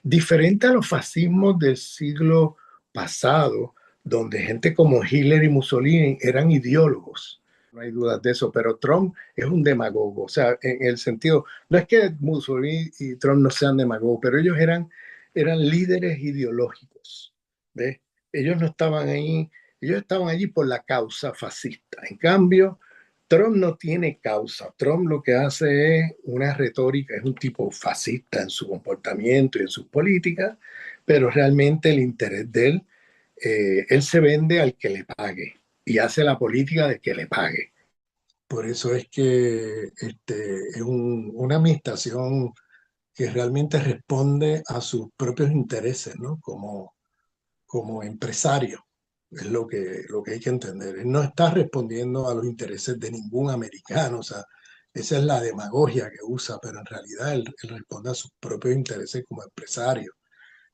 Diferente a los fascismos del siglo pasado, donde gente como Hitler y Mussolini eran ideólogos. No hay dudas de eso, pero Trump es un demagogo. O sea, en el sentido, no es que Mussolini y Trump no sean demagogos, pero ellos eran líderes ideológicos. ¿Ves? Ellos no estaban ahí, ellos estaban allí por la causa fascista. En cambio, Trump no tiene causa. Trump lo que hace es una retórica, es un tipo fascista en su comportamiento y en sus políticas, pero realmente el interés de él se vende al que le pague y hace la política de que le pague. Por eso es que una administración que realmente responde a sus propios intereses, ¿no? Como empresario. Es lo que hay que entender. Él no está respondiendo a los intereses de ningún americano, o sea, esa es la demagogia que usa, pero en realidad él responde a sus propios intereses como empresario.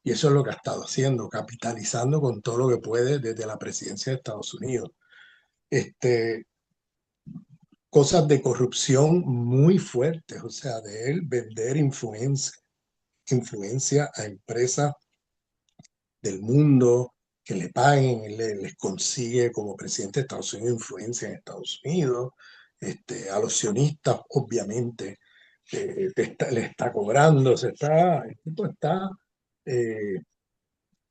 Y eso es lo que ha estado haciendo, capitalizando con todo lo que puede desde la presidencia de Estados Unidos. Este, cosas de corrupción muy fuertes, o sea, de él vender influencia a empresas del mundo que le paguen, él les consigue como presidente de Estados Unidos influencia en Estados Unidos, a los sionistas obviamente le está cobrando, el tipo está, eh,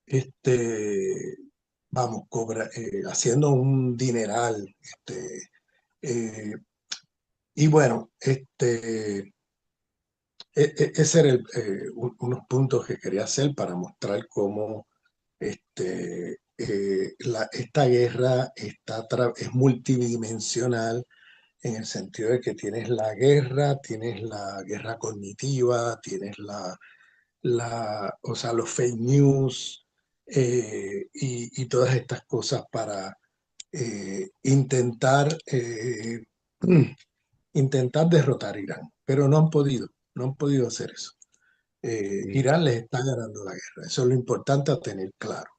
este, vamos, haciendo un dineral, eh, y bueno, ese era unos puntos que quería hacer para mostrar cómo esta guerra es multidimensional en el sentido de que tienes la guerra cognitiva, tienes o sea, los fake news y todas estas cosas para intentar derrotar a Irán, pero no han podido hacer eso. Sí, Irán les está ganando la guerra, eso es lo importante a tener claro.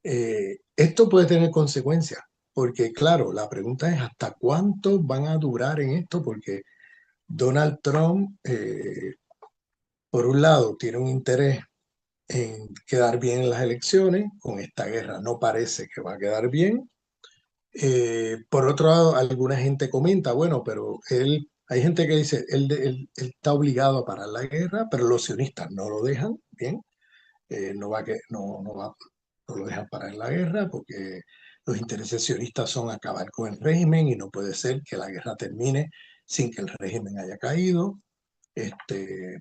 Esto puede tener consecuencias, porque claro, la pregunta es hasta cuánto van a durar en esto, porque Donald Trump, por un lado, tiene un interés en quedar bien en las elecciones, con esta guerra no parece que va a quedar bien. Por otro lado, alguna gente comenta, bueno, pero hay gente que dice, él está obligado a parar la guerra, pero los sionistas no lo dejan, bien, no lo dejan parar la guerra porque los intereses sionistas son acabar con el régimen y no puede ser que la guerra termine sin que el régimen haya caído.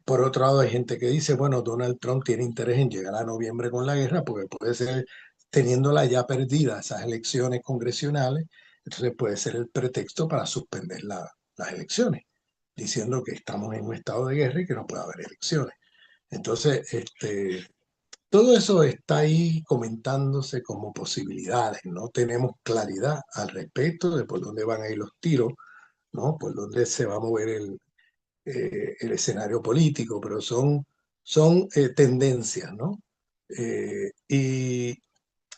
Por otro lado, hay gente que dice, bueno, Donald Trump tiene interés en llegar a noviembre con la guerra porque puede ser, teniéndola ya perdida esas elecciones congresionales, entonces puede ser el pretexto para suspender las elecciones, diciendo que estamos en un estado de guerra y que no puede haber elecciones. Entonces, todo eso está ahí comentándose como posibilidades. No tenemos claridad al respecto de por dónde van a ir los tiros, ¿no? Por dónde se va a mover el escenario político, pero son tendencias, ¿no?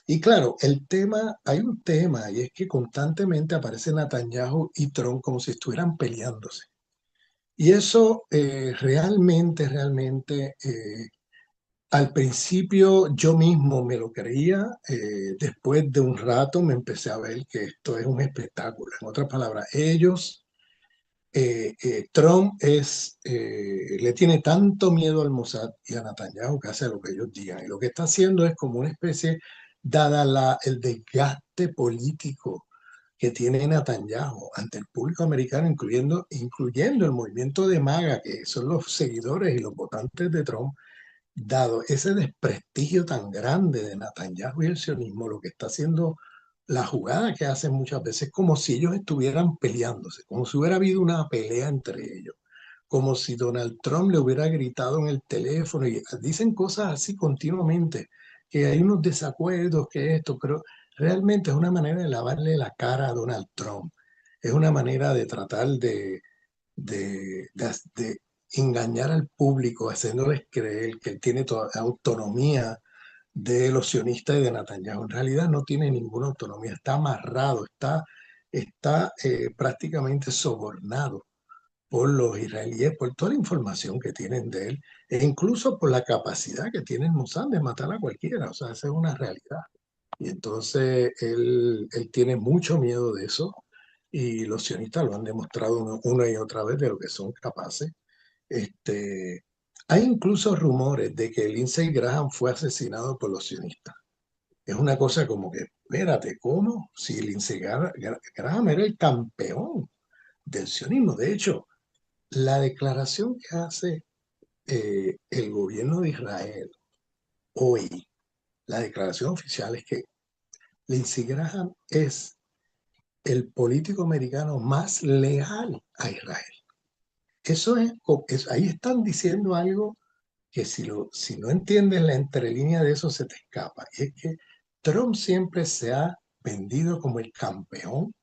Y claro, hay un tema, y es que constantemente aparece Netanyahu y Trump como si estuvieran peleándose. Y eso realmente, al principio yo mismo me lo creía, después de un rato me empecé a ver que esto es un espectáculo. En otras palabras, Trump le tiene tanto miedo al Mossad y a Netanyahu que hace lo que ellos digan. Y lo que está haciendo es como una especie, dada el desgaste político que tiene Netanyahu ante el público americano, incluyendo el movimiento de MAGA, que son los seguidores y los votantes de Trump, dado ese desprestigio tan grande de Netanyahu y el sionismo, lo que está haciendo la jugada que hacen muchas veces, como si ellos estuvieran peleándose, como si hubiera habido una pelea entre ellos, como si Donald Trump le hubiera gritado en el teléfono y dicen cosas así continuamente, que hay unos desacuerdos, que esto, pero realmente es una manera de lavarle la cara a Donald Trump. Es una manera de tratar de engañar al público, haciéndoles creer que él tiene toda autonomía de los sionistas y de Netanyahu. En realidad no tiene ninguna autonomía, está amarrado, está prácticamente sobornado por los israelíes, por toda la información que tienen de él, e incluso por la capacidad que tiene el Mossad de matar a cualquiera. O sea, esa es una realidad. Y entonces él tiene mucho miedo de eso y los sionistas lo han demostrado una y otra vez de lo que son capaces. Este, hay incluso rumores de que Lindsey Graham fue asesinado por los sionistas. Es una cosa como que, espérate, ¿cómo? Si Graham era el campeón del sionismo. De hecho, la declaración que hace el gobierno de Israel hoy, la declaración oficial es que Lindsey Graham es el político americano más leal a Israel. Ahí están diciendo algo que si no entiendes la entrelínea de eso se te escapa. Y es que Trump siempre se ha vendido como el campeón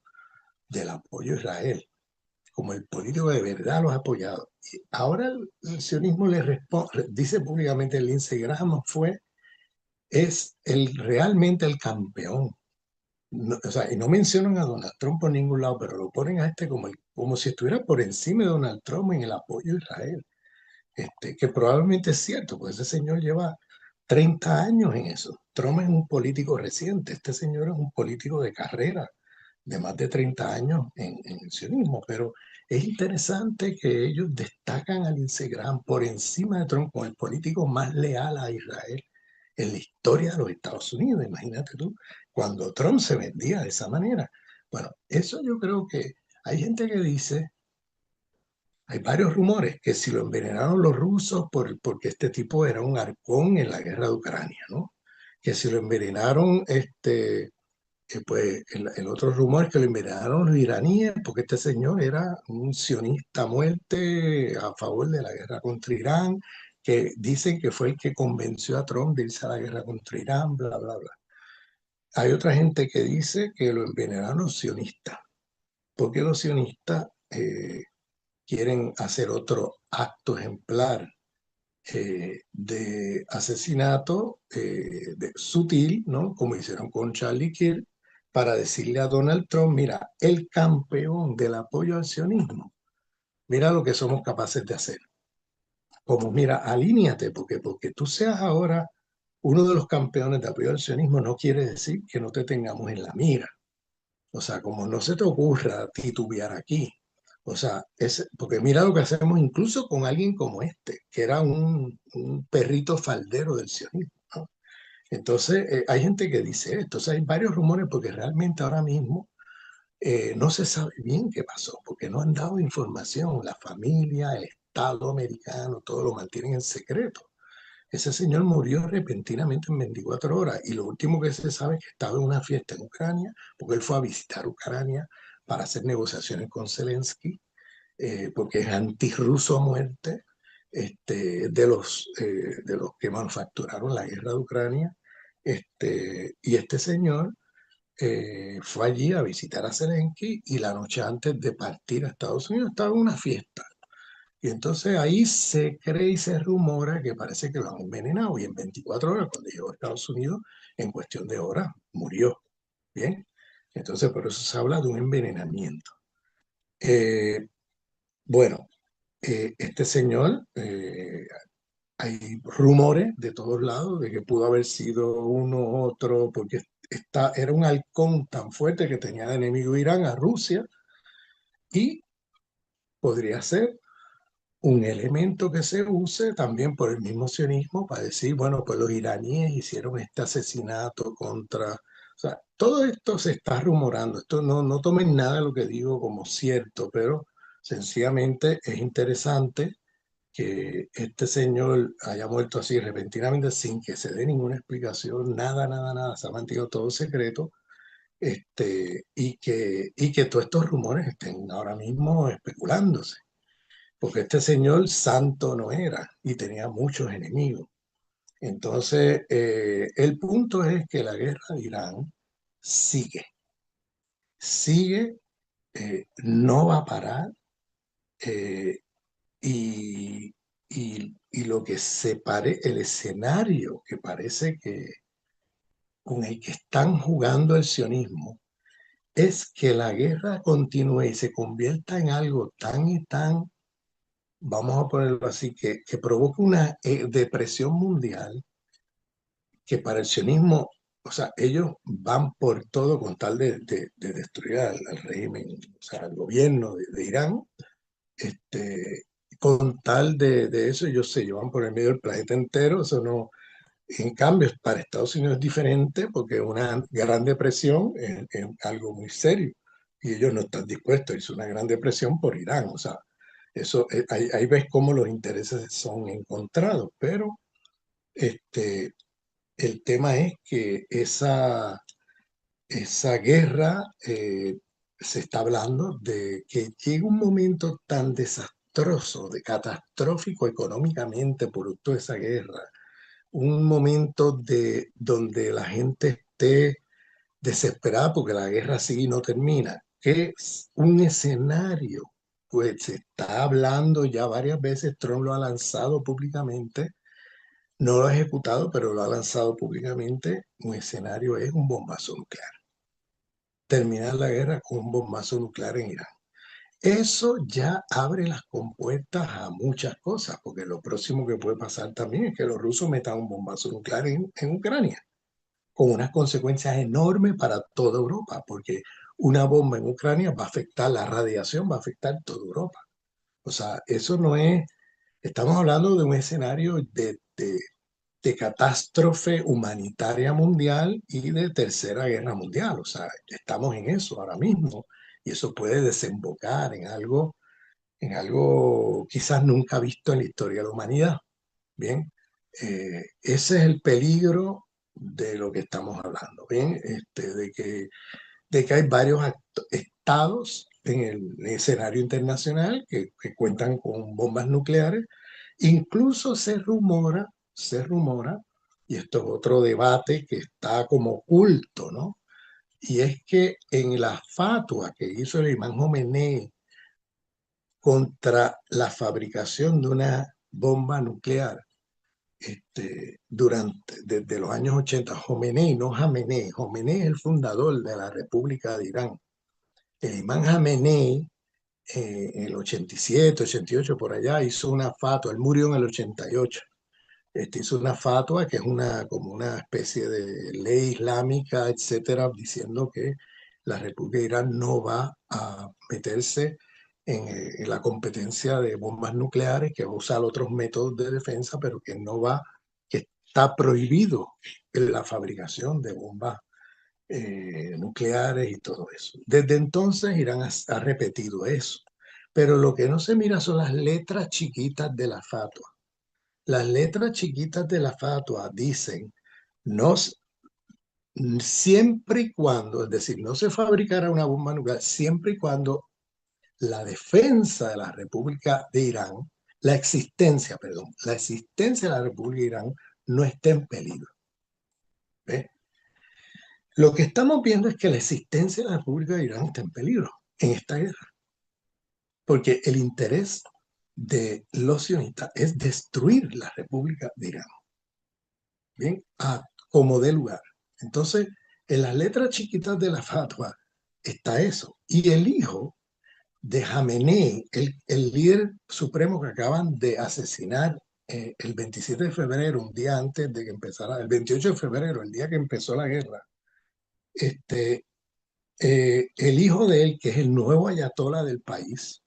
del apoyo a Israel, como el político de verdad los ha apoyado. Y ahora el sionismo le responde, dice públicamente Lindsey Graham es realmente el campeón. No, o sea, y no mencionan a Donald Trump por ningún lado, pero lo ponen a este como si estuviera por encima de Donald Trump en el apoyo a Israel. Que probablemente es cierto, pues ese señor lleva 30 años en eso. Trump es un político reciente, este señor es un político de carrera de más de 30 años en el sionismo, pero es interesante que ellos destacan al Instagram por encima de Trump como el político más leal a Israel en la historia de los Estados Unidos. Imagínate tú, cuando Trump se vendía de esa manera. Bueno, eso yo creo que hay gente que dice, hay varios rumores que si lo envenenaron los rusos porque este tipo era un arcón en la guerra de Ucrania, ¿no? Que si lo envenenaron, pues el otro rumor es que lo envenenaron los iraníes porque este señor era un sionista a muerte a favor de la guerra contra Irán, que dicen que fue el que convenció a Trump de irse a la guerra contra Irán, bla, bla, bla. Hay otra gente que dice que lo envenenaron los sionistas, porque los sionistas quieren hacer otro acto ejemplar de asesinato sutil, ¿no? Como hicieron con Charlie Kirk, para decirle a Donald Trump, mira, el campeón del apoyo al sionismo, mira lo que somos capaces de hacer. Como, mira, alíñate, porque tú seas ahora uno de los campeones de apoyo al sionismo no quiere decir que no te tengamos en la mira. O sea, como no se te ocurra titubear aquí. O sea, porque mira lo que hacemos incluso con alguien como este, que era un perrito faldero del sionismo, ¿no? Entonces, hay gente que dice esto. O sea, hay varios rumores porque realmente ahora mismo no se sabe bien qué pasó, porque no han dado información. La familia, el Estado americano, todo lo mantienen en secreto. Ese señor murió repentinamente en 24 horas y lo último que se sabe es que estaba en una fiesta en Ucrania, porque él fue a visitar Ucrania para hacer negociaciones con Zelensky, porque es antirruso a muerte, de los que manufacturaron la guerra de Ucrania. Y este señor fue allí a visitar a Zelensky y la noche antes de partir a Estados Unidos estaba en una fiesta. Y entonces ahí se cree y se rumora que parece que lo han envenenado y en 24 horas, cuando llegó a Estados Unidos, en cuestión de horas, murió. Bien, entonces por eso se habla de un envenenamiento. Eh, bueno, este señor, hay rumores de todos lados de que pudo haber sido uno u otro, porque era un halcón tan fuerte que tenía de enemigo Irán a Rusia y podría ser un elemento que se use también por el mismo sionismo para decir, bueno, pues los iraníes hicieron este asesinato contra... O sea, todo esto se está rumorando. Esto no tomen nada de lo que digo como cierto, pero sencillamente es interesante que este señor haya muerto así repentinamente sin que se dé ninguna explicación, nada, nada, nada. Se ha mantenido todo secreto. Y que todos estos rumores estén ahora mismo especulándose porque este señor santo no era y tenía muchos enemigos. Entonces, el punto es que la guerra de Irán sigue, sigue, no va a parar eh, y, y lo que el escenario que parece que con el que están jugando el sionismo es que la guerra continúe y se convierta en algo tan y tan, vamos a ponerlo así, que provoca una depresión mundial que para el sionismo, o sea, ellos van por todo con tal de destruir al régimen, o sea, al gobierno de Irán, este, con tal de eso, ellos se llevan por el medio del planeta entero, eso no, en cambio, para Estados Unidos es diferente porque una gran depresión es algo muy serio y ellos no están dispuestos a irse a una gran depresión por Irán, o sea, eso, ahí ves cómo los intereses son encontrados, pero este, el tema es que esa guerra se está hablando de que llega un momento tan desastroso desastroso, de catastrófico económicamente producto de esa guerra, un momento de donde la gente esté desesperada porque la guerra sigue y no termina, es un escenario, pues se está hablando ya varias veces, Trump lo ha lanzado públicamente, no lo ha ejecutado, pero lo ha lanzado públicamente, un escenario es un bombazo nuclear, terminar la guerra con un bombazo nuclear en Irán. Eso ya abre las compuertas a muchas cosas, porque lo próximo que puede pasar también es que los rusos metan un bombazo nuclear en Ucrania, con unas consecuencias enormes para toda Europa, porque una bomba en Ucrania va a afectar la radiación, va a afectar toda Europa. O sea, eso no es, estamos hablando de un escenario de catástrofe humanitaria mundial y de tercera guerra mundial. O sea, estamos en eso ahora mismo y eso puede desembocar en algo quizás nunca visto en la historia de la humanidad. Bien, ese es el peligro de lo que estamos hablando, bien, de que hay varios estados en el escenario internacional que cuentan con bombas nucleares. Incluso se rumora, y esto es otro debate que está como oculto, ¿no? Y es que en la fatua que hizo el imán Jomeini contra la fabricación de una bomba nuclear, desde los años 80, Jomeini, no Jamenei, Jomeini es el fundador de la República de Irán. El imán Jamenei, en el 87, 88, por allá, hizo una fatua, él murió en el 88, hizo una fatua que es como una especie de ley islámica, etcétera, diciendo que la República de Irán no va a meterse en la competencia de bombas nucleares, que va a usar otros métodos de defensa, pero que no va, que está prohibido la fabricación de bombas nucleares y todo eso. Desde entonces Irán ha repetido eso, pero lo que no se mira son las letras chiquitas de la fatua. Las letras chiquitas de la fatua dicen, no, siempre y cuando, es decir, no se fabricará una bomba nuclear, siempre y cuando la defensa de la República de Irán, la existencia de la República de Irán no esté en peligro. ¿Ve? Lo que estamos viendo es que la existencia de la República de Irán está en peligro en esta guerra, porque el interés de los sionistas es destruir la República de Irán. Bien, como dé lugar. Entonces, en las letras chiquitas de la fatwa está eso. Y el hijo de Jamenei, el líder supremo que acaban de asesinar el 27 de febrero, un día antes de que empezara, el 28 de febrero, el día que empezó la guerra, este, el hijo de él, que es el nuevo ayatolá del país,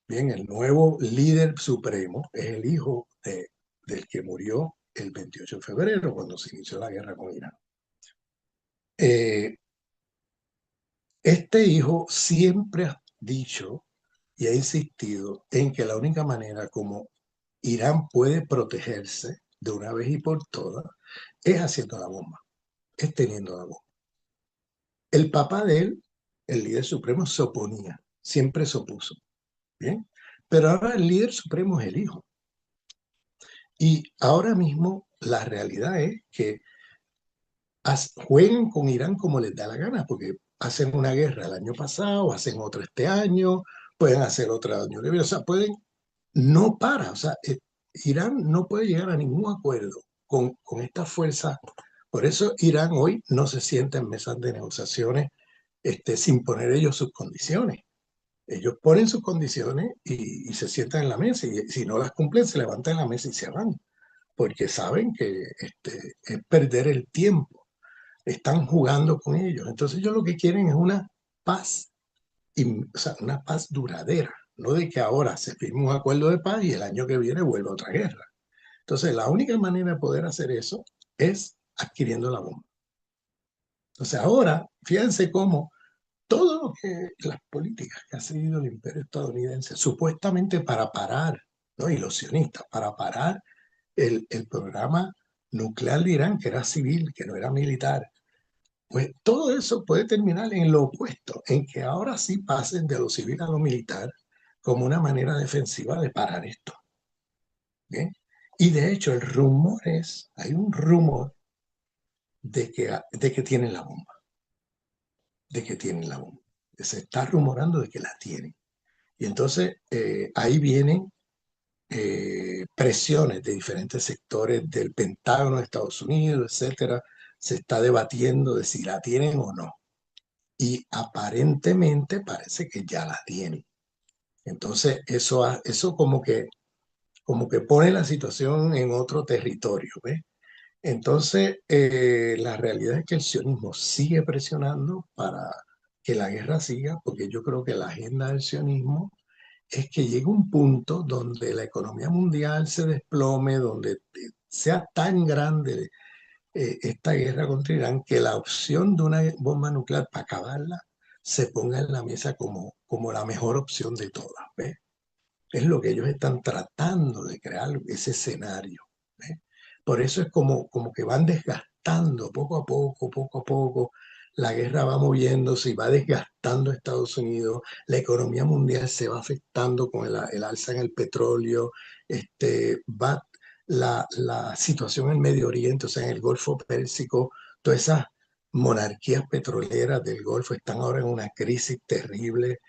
bien, el nuevo líder supremo, es el hijo del que murió el 28 de febrero, cuando se inició la guerra con Irán. Este hijo siempre ha dicho y ha insistido en que la única manera como Irán puede protegerse de una vez y por todas es haciendo la bomba, es teniendo la bomba. El papá de él, el líder supremo, se oponía, siempre se opuso, ¿bien? Pero ahora el líder supremo es el hijo. Y ahora mismo la realidad es que juegan con Irán como les da la gana, porque hacen una guerra el año pasado, hacen otra este año, pueden hacer otra el año que viene, o sea, no para, o sea, Irán no puede llegar a ningún acuerdo con esta fuerza. Por eso Irán hoy no se sienta en mesas de negociaciones sin poner ellos sus condiciones. Ellos ponen sus condiciones y se sientan en la mesa y si no las cumplen se levantan en la mesa y se van, porque saben que es perder el tiempo, están jugando con ellos. Entonces ellos lo que quieren es una paz, o sea, una paz duradera, no de que ahora se firme un acuerdo de paz y el año que viene vuelva otra guerra. Entonces la única manera de poder hacer eso es adquiriendo la bomba. Entonces ahora, fíjense cómo todo lo que las políticas que ha seguido el imperio estadounidense, supuestamente para parar, ¿no? Y los sionistas, para parar el programa nuclear de Irán, que era civil, que no era militar, pues todo eso puede terminar en lo opuesto, en que ahora sí pasen de lo civil a lo militar, como una manera defensiva de parar esto. ¿Bien? Y de hecho el rumor es, hay un rumor de que tienen la bomba, de que tienen la bomba. Se está rumorando de que la tienen. Y entonces ahí vienen presiones de diferentes sectores del Pentágono de Estados Unidos, etcétera. Se está debatiendo de si la tienen o no. Y aparentemente parece que ya la tienen. Entonces eso como que pone la situación en otro territorio, ¿ves? Entonces, la realidad es que el sionismo sigue presionando para que la guerra siga, porque yo creo que la agenda del sionismo es que llegue un punto donde la economía mundial se desplome, donde sea tan grande esta guerra contra Irán que la opción de una bomba nuclear para acabarla se ponga en la mesa como la mejor opción de todas, ¿ves? Es lo que ellos están tratando de crear, ese escenario, ¿ves? Por eso es como que van desgastando poco a poco. La guerra va moviéndose y va desgastando a Estados Unidos. La economía mundial se va afectando con el alza en el petróleo. Va la situación en Medio Oriente, o sea, en el Golfo Pérsico, todas esas monarquías petroleras del Golfo están ahora en una crisis terrible.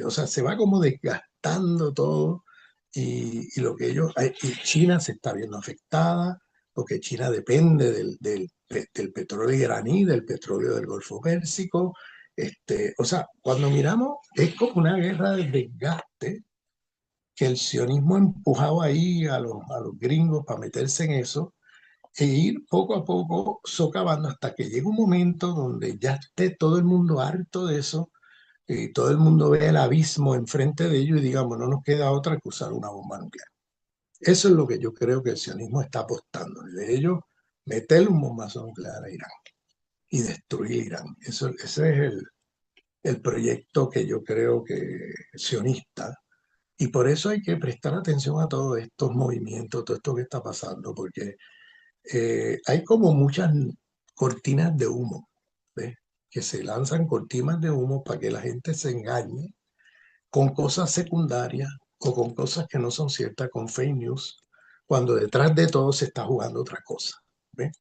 O sea, se va como desgastando todo y lo que y China se está viendo afectada porque China depende del petróleo iraní, del petróleo del Golfo Pérsico. O sea, cuando miramos, es como una guerra de desgaste que el sionismo ha empujado ahí a los gringos para meterse en eso e ir poco a poco socavando hasta que llegue un momento donde ya esté todo el mundo harto de eso y todo el mundo ve el abismo enfrente de ellos y digamos, no nos queda otra que usar una bomba nuclear. Eso es lo que yo creo que el sionismo está apostando. Y de ellos, meterle un bombazo nuclear a Irán y destruir Irán. Ese es el proyecto que yo creo que es sionista. Y por eso hay que prestar atención a todos estos movimientos, todo esto que está pasando, porque hay como muchas cortinas de humo, ¿ves? Que se lanzan cortinas de humo para que la gente se engañe con cosas secundarias o con cosas que no son ciertas, con fake news, cuando detrás de todo se está jugando otra cosa. ¿Ves?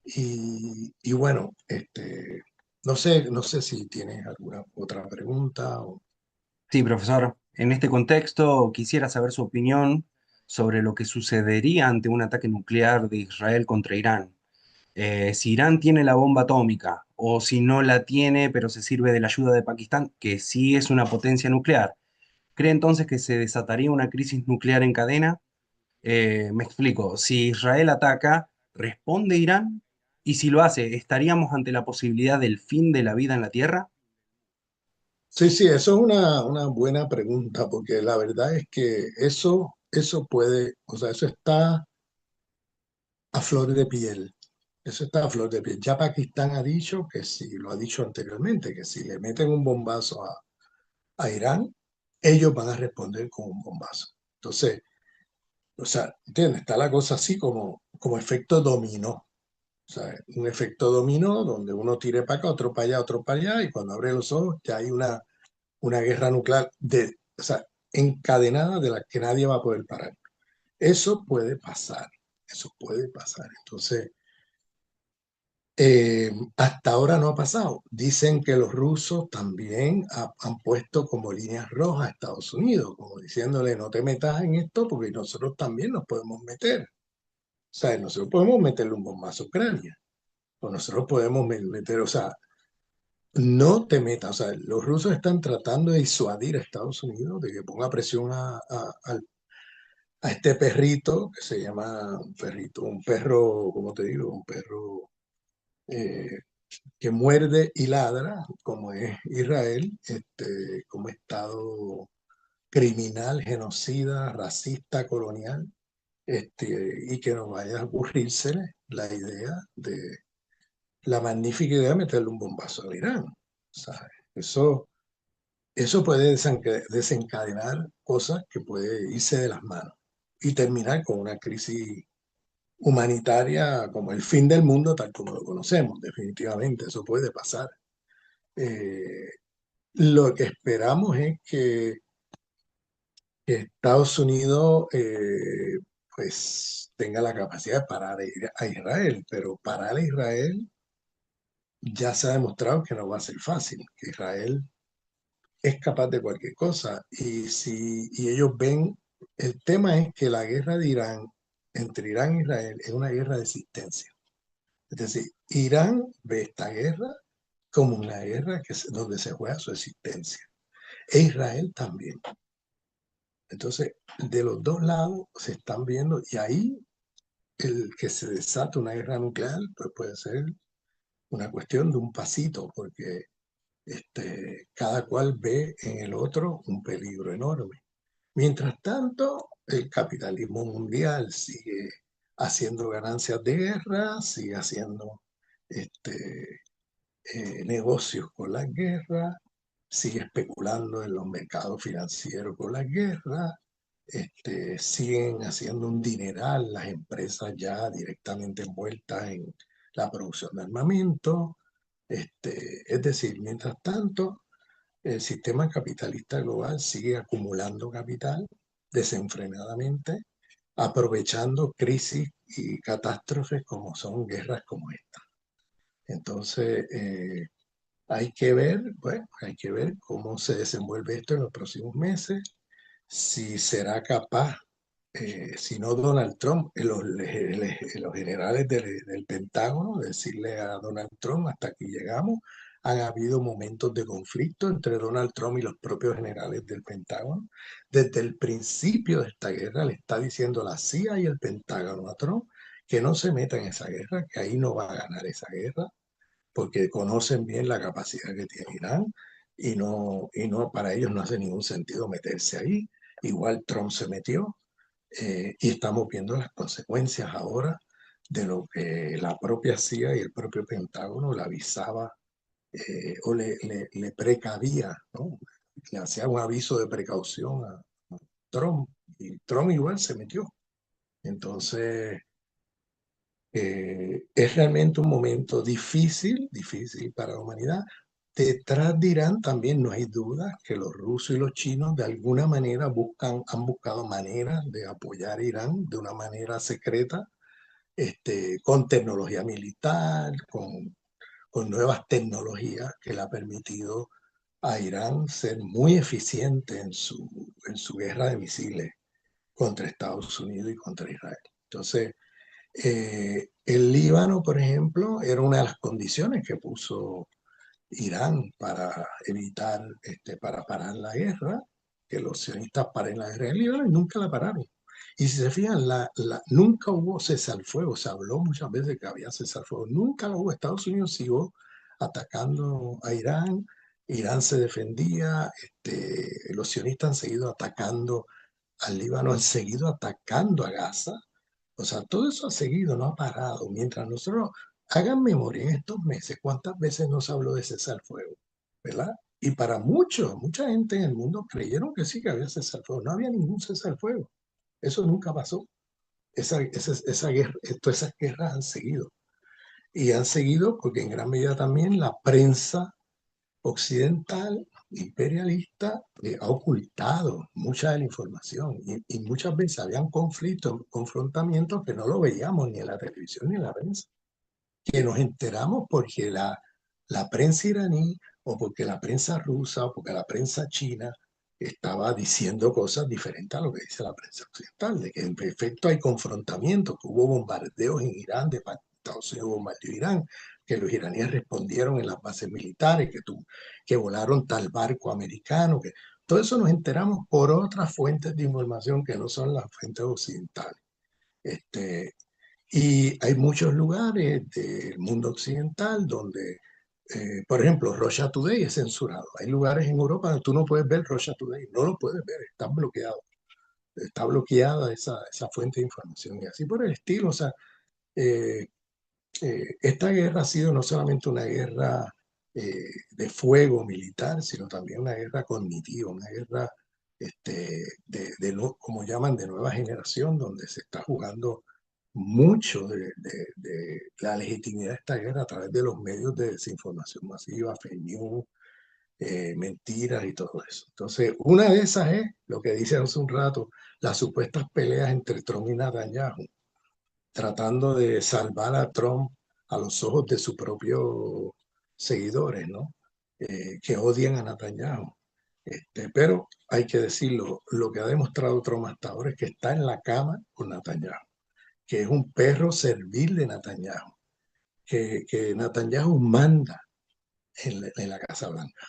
Y bueno, no sé si tienes alguna otra pregunta. Sí, profesor. En este contexto, quisiera saber su opinión sobre lo que sucedería ante un ataque nuclear de Israel contra Irán. Si Irán tiene la bomba atómica o si no la tiene, pero se sirve de la ayuda de Pakistán, que sí es una potencia nuclear. ¿Cree entonces que se desataría una crisis nuclear en cadena? Me explico. Si Israel ataca, ¿responde Irán? Y si lo hace, ¿estaríamos ante la posibilidad del fin de la vida en la Tierra? Sí, sí, eso es una buena pregunta, porque la verdad es que eso puede, o sea, eso está a flor de piel. Eso está a flor de piel. Ya Pakistán ha dicho que si, lo ha dicho anteriormente, que si le meten un bombazo a Irán, ellos van a responder con un bombazo. Entonces, o sea, ¿entiendes? Está la cosa así como efecto dominó. O sea, un efecto dominó donde uno tire para acá, otro para allá, otro para allá, y cuando abre los ojos ya hay una guerra nuclear o sea, encadenada de la que nadie va a poder parar. Eso puede pasar, eso puede pasar. Entonces, hasta ahora no ha pasado. Dicen que los rusos también han puesto como líneas rojas a Estados Unidos, como diciéndole no te metas en esto porque nosotros también nos podemos meter. O sea, nosotros podemos meterle un bombazo a Ucrania, o nosotros podemos meter, o sea, no te metas. O sea, los rusos están tratando de disuadir a Estados Unidos de que ponga presión a este perrito que se llama un perrito, un perro, ¿cómo te digo? Un perro eh, que muerde y ladra, como es Israel, como Estado criminal, genocida, racista, colonial, y que no vaya a ocurrirse la idea de la magnífica idea de meterle un bombazo a Irán. ¿Sabes? Eso puede desencadenar cosas que puede irse de las manos y terminar con una crisis humanitaria como el fin del mundo tal como lo conocemos. Definitivamente, eso puede pasar. Eh, lo que esperamos es que que Estados Unidos pues tenga la capacidad de parar a Israel, pero parar a Israel ya se ha demostrado que no va a ser fácil, que Israel es capaz de cualquier cosa. Y ellos ven, el tema es que la guerra de Irán, entre Irán e Israel, es una guerra de existencia. Es decir, Irán ve esta guerra como una guerra donde se juega su existencia. E Israel también. Entonces, de los dos lados se están viendo, y ahí el que se desata una guerra nuclear, pues puede ser una cuestión de un pasito, porque cada cual ve en el otro un peligro enorme. Mientras tanto, el capitalismo mundial sigue haciendo ganancias de guerra, sigue haciendo este, negocios con las guerras, sigue especulando en los mercados financieros con las guerras, siguen haciendo un dineral las empresas ya directamente envueltas en la producción de armamento. Es decir, mientras tanto, el sistema capitalista global sigue acumulando capital desenfrenadamente, aprovechando crisis y catástrofes como son guerras como esta. Entonces, hay que ver, bueno, hay que ver cómo se desenvuelve esto en los próximos meses, si será capaz, si no Donald Trump, los generales del Pentágono, decirle a Donald Trump, hasta aquí llegamos. Han habido momentos de conflicto entre Donald Trump y los propios generales del Pentágono. Desde el principio de esta guerra le está diciendo la CIA y el Pentágono a Trump que no se meta en esa guerra, que ahí no va a ganar esa guerra, porque conocen bien la capacidad que tiene Irán y no para ellos no hace ningún sentido meterse ahí. Igual Trump se metió y estamos viendo las consecuencias ahora de lo que la propia CIA y el propio Pentágono le avisaba o le precavía, ¿no? Le hacía un aviso de precaución a Trump y Trump igual se metió. Entonces, es realmente un momento difícil, difícil para la humanidad. Detrás de Irán también no hay duda que los rusos y los chinos de alguna manera han buscado maneras de apoyar a Irán de una manera secreta, con tecnología militar, con nuevas tecnologías que le ha permitido a Irán ser muy eficiente en su guerra de misiles contra Estados Unidos y contra Israel. Entonces, el Líbano, por ejemplo, era una de las condiciones que puso Irán para evitar, para parar la guerra, que los sionistas paren la guerra en Líbano y nunca la pararon. Y si se fijan, nunca hubo cesar el fuego. Se habló muchas veces que había cesar el fuego. Nunca lo hubo. Estados Unidos siguió atacando a Irán. Irán se defendía. Los sionistas han seguido atacando al Líbano, han seguido atacando a Gaza. O sea, todo eso ha seguido, no ha parado. Mientras nosotros hagan memoria en estos meses, ¿cuántas veces nos habló de cesar fuego? ¿Verdad? Y para mucha gente en el mundo creyeron que sí que había cesar fuego. No había ningún cesar fuego. Eso nunca pasó. Esa guerra, todas esas guerras han seguido. Y han seguido porque en gran medida también la prensa occidental, imperialista, ha ocultado mucha de la información y muchas veces habían conflictos, confrontamientos que no lo veíamos ni en la televisión ni en la prensa, que nos enteramos porque la prensa iraní o porque la prensa rusa o porque la prensa china estaba diciendo cosas diferentes a lo que dice la prensa occidental, de que en efecto hay confrontamientos, que hubo bombardeos en Irán, de Estados Unidos bombardeó Irán, que los iraníes respondieron en las bases militares, que volaron tal barco americano, que todo eso nos enteramos por otras fuentes de información que no son las fuentes occidentales. Este, y hay muchos lugares del mundo occidental donde, por ejemplo, Russia Today es censurado. Hay lugares en Europa donde tú no puedes ver Russia Today, no lo puedes ver, está bloqueado. Está bloqueada esa fuente de información y así por el estilo. O sea, eh, esta guerra ha sido no solamente una guerra de fuego militar, sino también una guerra cognitiva, una guerra, como llaman, de nueva generación, donde se está jugando mucho de la legitimidad de esta guerra a través de los medios de desinformación masiva, fake news, mentiras y todo eso. Entonces, una de esas es lo que dice hace un rato, las supuestas peleas entre Trump y Netanyahu, tratando de salvar a Trump a los ojos de sus propios seguidores, ¿no? Que odian a Netanyahu. Pero hay que decirlo, lo que ha demostrado Trump hasta ahora es que está en la cama con Netanyahu, que es un perro servil de Netanyahu, que Netanyahu manda en la Casa Blanca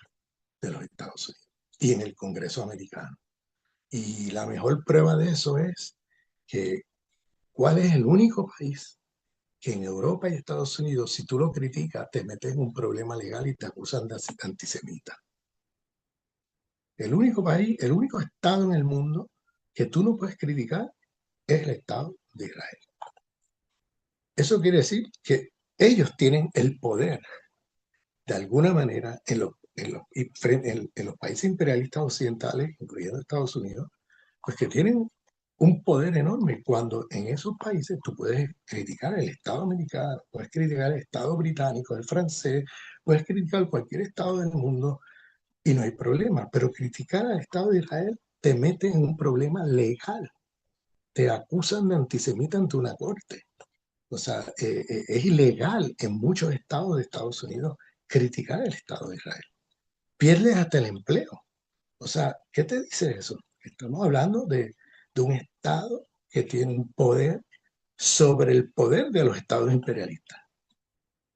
de los Estados Unidos y en el Congreso americano. Y la mejor prueba de eso es que ¿cuál es el único país que en Europa y Estados Unidos, si tú lo criticas, te metes en un problema legal y te acusan de antisemita? El único país, el único estado en el mundo que tú no puedes criticar es el Estado de Israel. Eso quiere decir que ellos tienen el poder, de alguna manera, en los países imperialistas occidentales, incluyendo Estados Unidos, pues que tienen un poder enorme. Cuando en esos países tú puedes criticar el Estado americano, puedes criticar el Estado británico, el francés, puedes criticar cualquier Estado del mundo y no hay problema. Pero criticar al Estado de Israel te mete en un problema legal. Te acusan de antisemita ante una corte. O sea, es ilegal en muchos estados de Estados Unidos criticar el Estado de Israel. Pierdes hasta el empleo. O sea, ¿qué te dice eso? Estamos hablando de un Estado que tiene un poder sobre el poder de los estados imperialistas,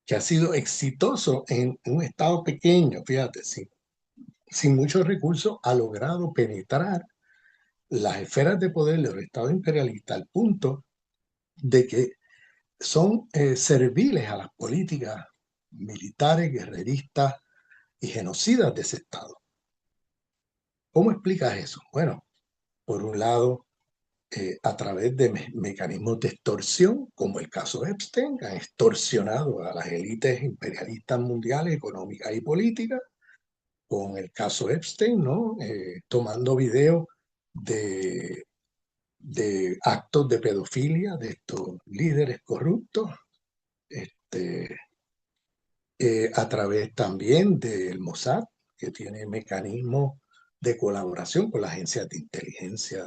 que ha sido exitoso en un Estado pequeño, fíjate, sin muchos recursos, ha logrado penetrar las esferas de poder de los estados imperialistas al punto de que son serviles a las políticas militares, guerreristas y genocidas de ese Estado. ¿Cómo explicas eso? Bueno, por un lado, a través de mecanismos de extorsión, como el caso Epstein, que han extorsionado a las élites imperialistas mundiales, económicas y políticas, con el caso Epstein, ¿no? Tomando videos de, de actos de pedofilia de estos líderes corruptos, este, a través también del Mossad, que tiene mecanismos de colaboración con las agencias de inteligencia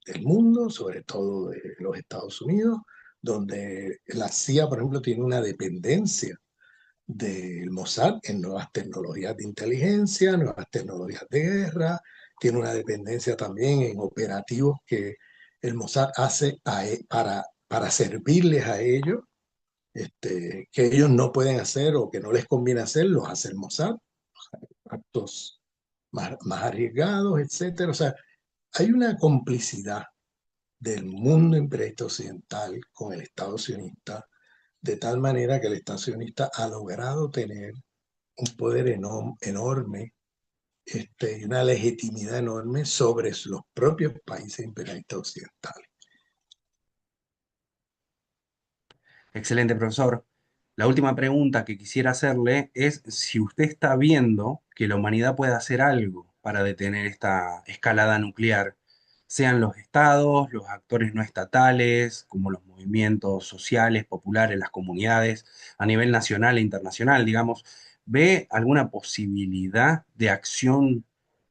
del mundo, sobre todo de los Estados Unidos, donde la CIA, por ejemplo, tiene una dependencia del Mossad en nuevas tecnologías de inteligencia, nuevas tecnologías de guerra, tiene una dependencia también en operativos que el Mossad hace para servirles a ellos, que ellos no pueden hacer o que no les conviene hacer, los hace el Mossad, actos más arriesgados, etcétera. O sea, hay una complicidad del mundo imperialista occidental con el Estado sionista, de tal manera que el Estado sionista ha logrado tener un poder enorme, y una legitimidad enorme sobre los propios países imperialistas occidentales. Excelente, profesor. La última pregunta que quisiera hacerle es si usted está viendo que la humanidad puede hacer algo para detener esta escalada nuclear, sean los estados, los actores no estatales, como los movimientos sociales, populares, las comunidades, a nivel nacional e internacional, digamos. ¿Ve alguna posibilidad de acción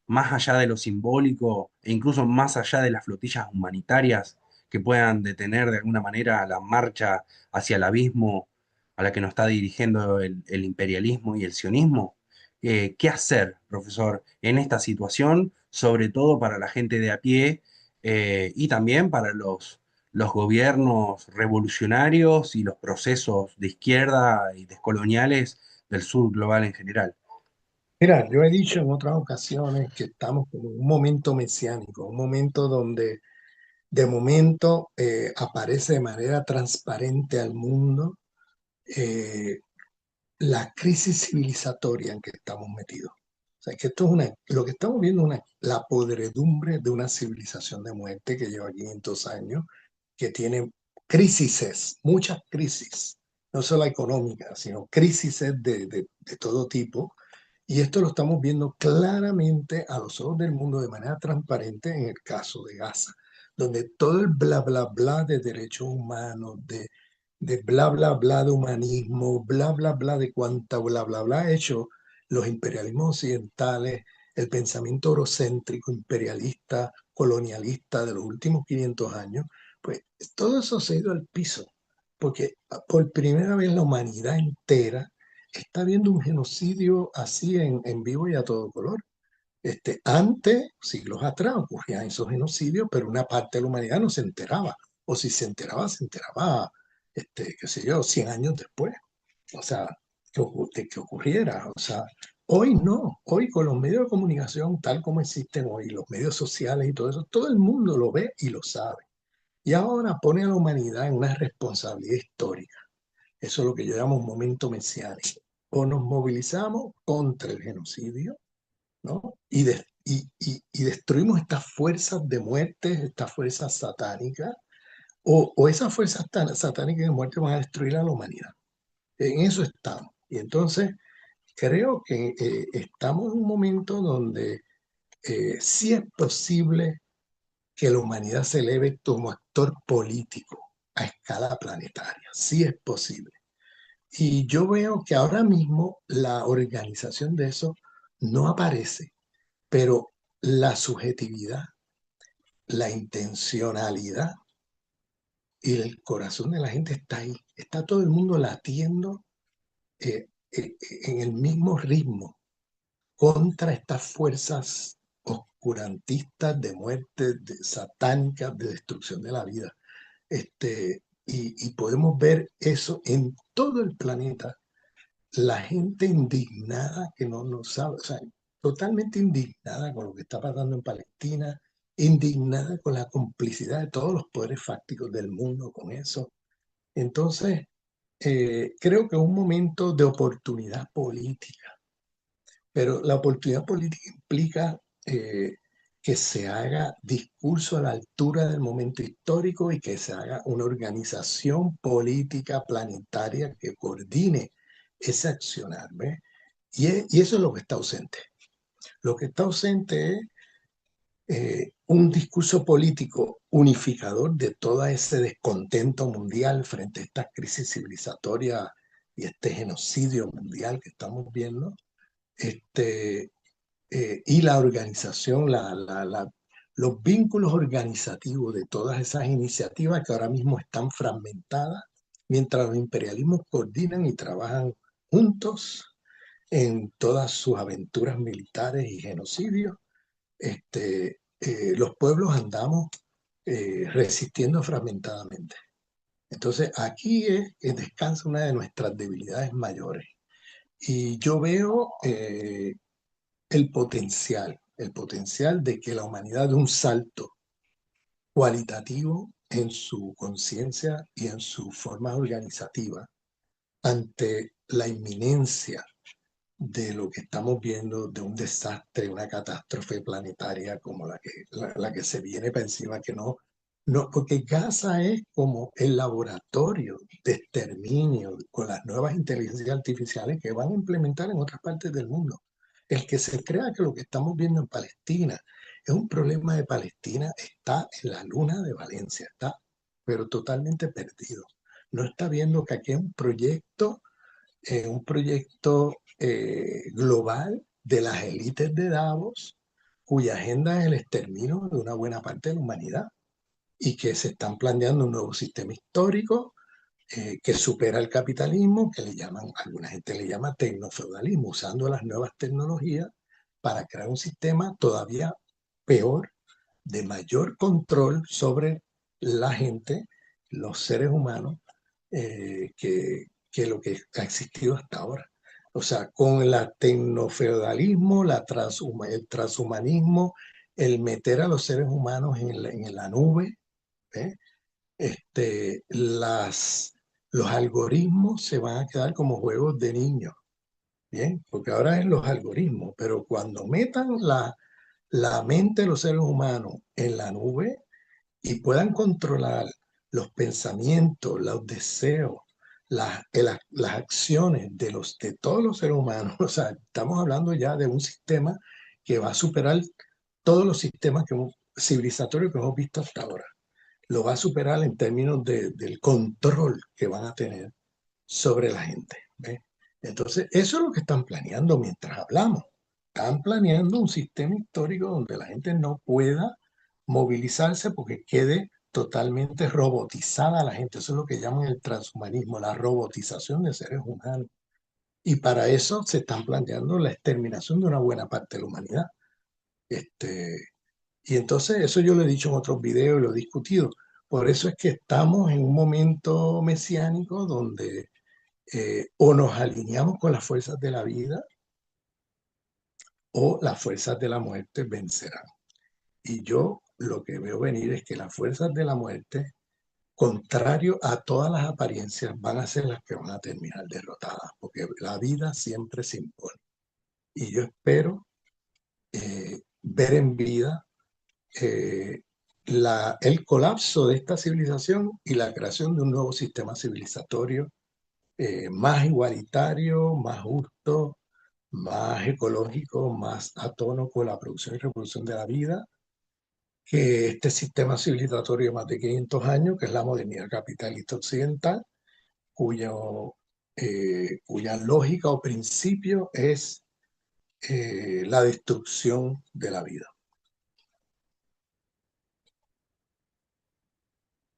más allá de lo simbólico e incluso más allá de las flotillas humanitarias que puedan detener de alguna manera la marcha hacia el abismo a la que nos está dirigiendo el imperialismo y el sionismo? ¿Qué hacer, profesor, en esta situación, sobre todo para la gente de a pie y también para los gobiernos revolucionarios y los procesos de izquierda y descoloniales del sur global en general? Mira, yo he dicho en otras ocasiones que estamos en un momento mesiánico, un momento donde de momento aparece de manera transparente al mundo eh, la crisis civilizatoria en que estamos metidos. O sea, que esto es lo que estamos viendo es la podredumbre de una civilización de muerte que lleva 500 años, que tiene crisis, muchas crisis, no solo económicas, sino crisis de todo tipo. Y esto lo estamos viendo claramente a los ojos del mundo de manera transparente en el caso de Gaza, donde todo el bla, bla, bla de derechos humanos, de bla, bla, bla de humanismo, bla, bla, bla de cuánta bla, bla, bla hecho, los imperialismos occidentales, el pensamiento eurocéntrico, imperialista, colonialista de los últimos 500 años, pues todo eso se ha ido al piso, porque por primera vez la humanidad entera está viendo un genocidio así en vivo y a todo color. Antes, siglos atrás, ocurrían esos genocidios, pero una parte de la humanidad no se enteraba. O si se enteraba, qué sé yo, 100 años después. O sea, de que ocurriera. O sea, hoy no. Hoy con los medios de comunicación, tal como existen hoy, los medios sociales y todo eso, todo el mundo lo ve y lo sabe. Y ahora pone a la humanidad en una responsabilidad histórica. Eso es lo que yo llamo un momento mesiánico. O nos movilizamos contra el genocidio, ¿no? Y destruimos estas fuerzas de muerte, estas fuerzas satánicas, o esas fuerzas satánicas de muerte van a destruir a la humanidad. En eso estamos. Y entonces creo que estamos en un momento donde sí es posible que la humanidad se eleve como actor político a escala planetaria. Sí es posible. Y yo veo que ahora mismo la organización de eso no aparece, pero la subjetividad, la intencionalidad y el corazón de la gente está ahí. Está todo el mundo latiendo en el mismo ritmo contra estas fuerzas oscurantistas de muerte, de satánicas, de destrucción de la vida. Y podemos ver eso en todo el planeta, la gente indignada que no sabe, o sea, totalmente indignada con lo que está pasando en Palestina, indignada con la complicidad de todos los poderes fácticos del mundo con eso. Entonces, creo que es un momento de oportunidad política, pero la oportunidad política implica que se haga discurso a la altura del momento histórico y que se haga una organización política planetaria que coordine ese accionar, ¿ves? Y eso es lo que está ausente. Lo que está ausente es un discurso político unificador de todo ese descontento mundial frente a esta crisis civilizatoria y este genocidio mundial que estamos viendo. Este, y la organización, los vínculos organizativos de todas esas iniciativas que ahora mismo están fragmentadas, mientras los imperialismos coordinan y trabajan juntos en todas sus aventuras militares y genocidios. Los pueblos andamos resistiendo fragmentadamente. Entonces aquí es que descansa una de nuestras debilidades mayores. Y yo veo el potencial de que la humanidad dé un salto cualitativo en su conciencia y en su forma organizativa ante la inminencia de lo que estamos viendo, de un desastre, una catástrofe planetaria como la que se viene para encima, que no, porque Gaza es como el laboratorio de exterminio con las nuevas inteligencias artificiales que van a implementar en otras partes del mundo. El que se crea que lo que estamos viendo en Palestina es un problema de Palestina está en la luna de Valencia, está pero totalmente perdido. No está viendo que aquí es un proyecto global de las élites de Davos, cuya agenda es el exterminio de una buena parte de la humanidad y que se están planteando un nuevo sistema histórico que supera el capitalismo, que le llaman, alguna gente le llama tecnofeudalismo, usando las nuevas tecnologías para crear un sistema todavía peor, de mayor control sobre la gente, los seres humanos, que lo que ha existido hasta ahora. O sea, con el tecnofeudalismo, el transhumanismo, el meter a los seres humanos en la nube, ¿eh? Los algoritmos se van a quedar como juegos de niños, ¿bien? Porque ahora es los algoritmos, pero cuando metan la mente de los seres humanos en la nube y puedan controlar los pensamientos, los deseos, las acciones de todos los seres humanos, o sea, estamos hablando ya de un sistema que va a superar todos los sistemas civilizatorios que hemos visto hasta ahora. Lo va a superar en términos del control que van a tener sobre la gente, ¿ves? Entonces, eso es lo que están planeando mientras hablamos. Están planeando un sistema histórico donde la gente no pueda movilizarse porque quede totalmente robotizada la gente. Eso es lo que llaman el transhumanismo, la robotización de seres humanos. Y para eso se están planteando la exterminación de una buena parte de la humanidad. Este, y entonces eso yo lo he dicho en otros videos y lo he discutido. Por eso es que estamos en un momento mesiánico donde o nos alineamos con las fuerzas de la vida o las fuerzas de la muerte vencerán. Y yo lo que veo venir es que las fuerzas de la muerte, contrario a todas las apariencias, van a ser las que van a terminar derrotadas, porque la vida siempre se impone. Y yo espero ver en vida eh, el colapso de esta civilización y la creación de un nuevo sistema civilizatorio más igualitario, más justo, más ecológico, más a tono con la producción y reproducción de la vida, que este sistema civilizatorio de más de 500 años, que es la modernidad capitalista occidental, cuya lógica o principio es la destrucción de la vida.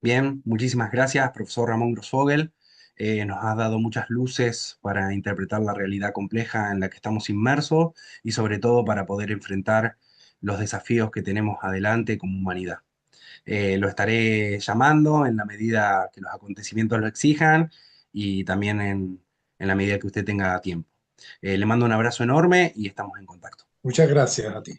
Bien, muchísimas gracias, profesor Ramón Grossfogel. Nos ha dado muchas luces para interpretar la realidad compleja en la que estamos inmersos y sobre todo para poder enfrentar los desafíos que tenemos adelante como humanidad. Lo estaré llamando en la medida que los acontecimientos lo exijan y también en la medida que usted tenga tiempo. Le mando un abrazo enorme y estamos en contacto. Muchas gracias a ti.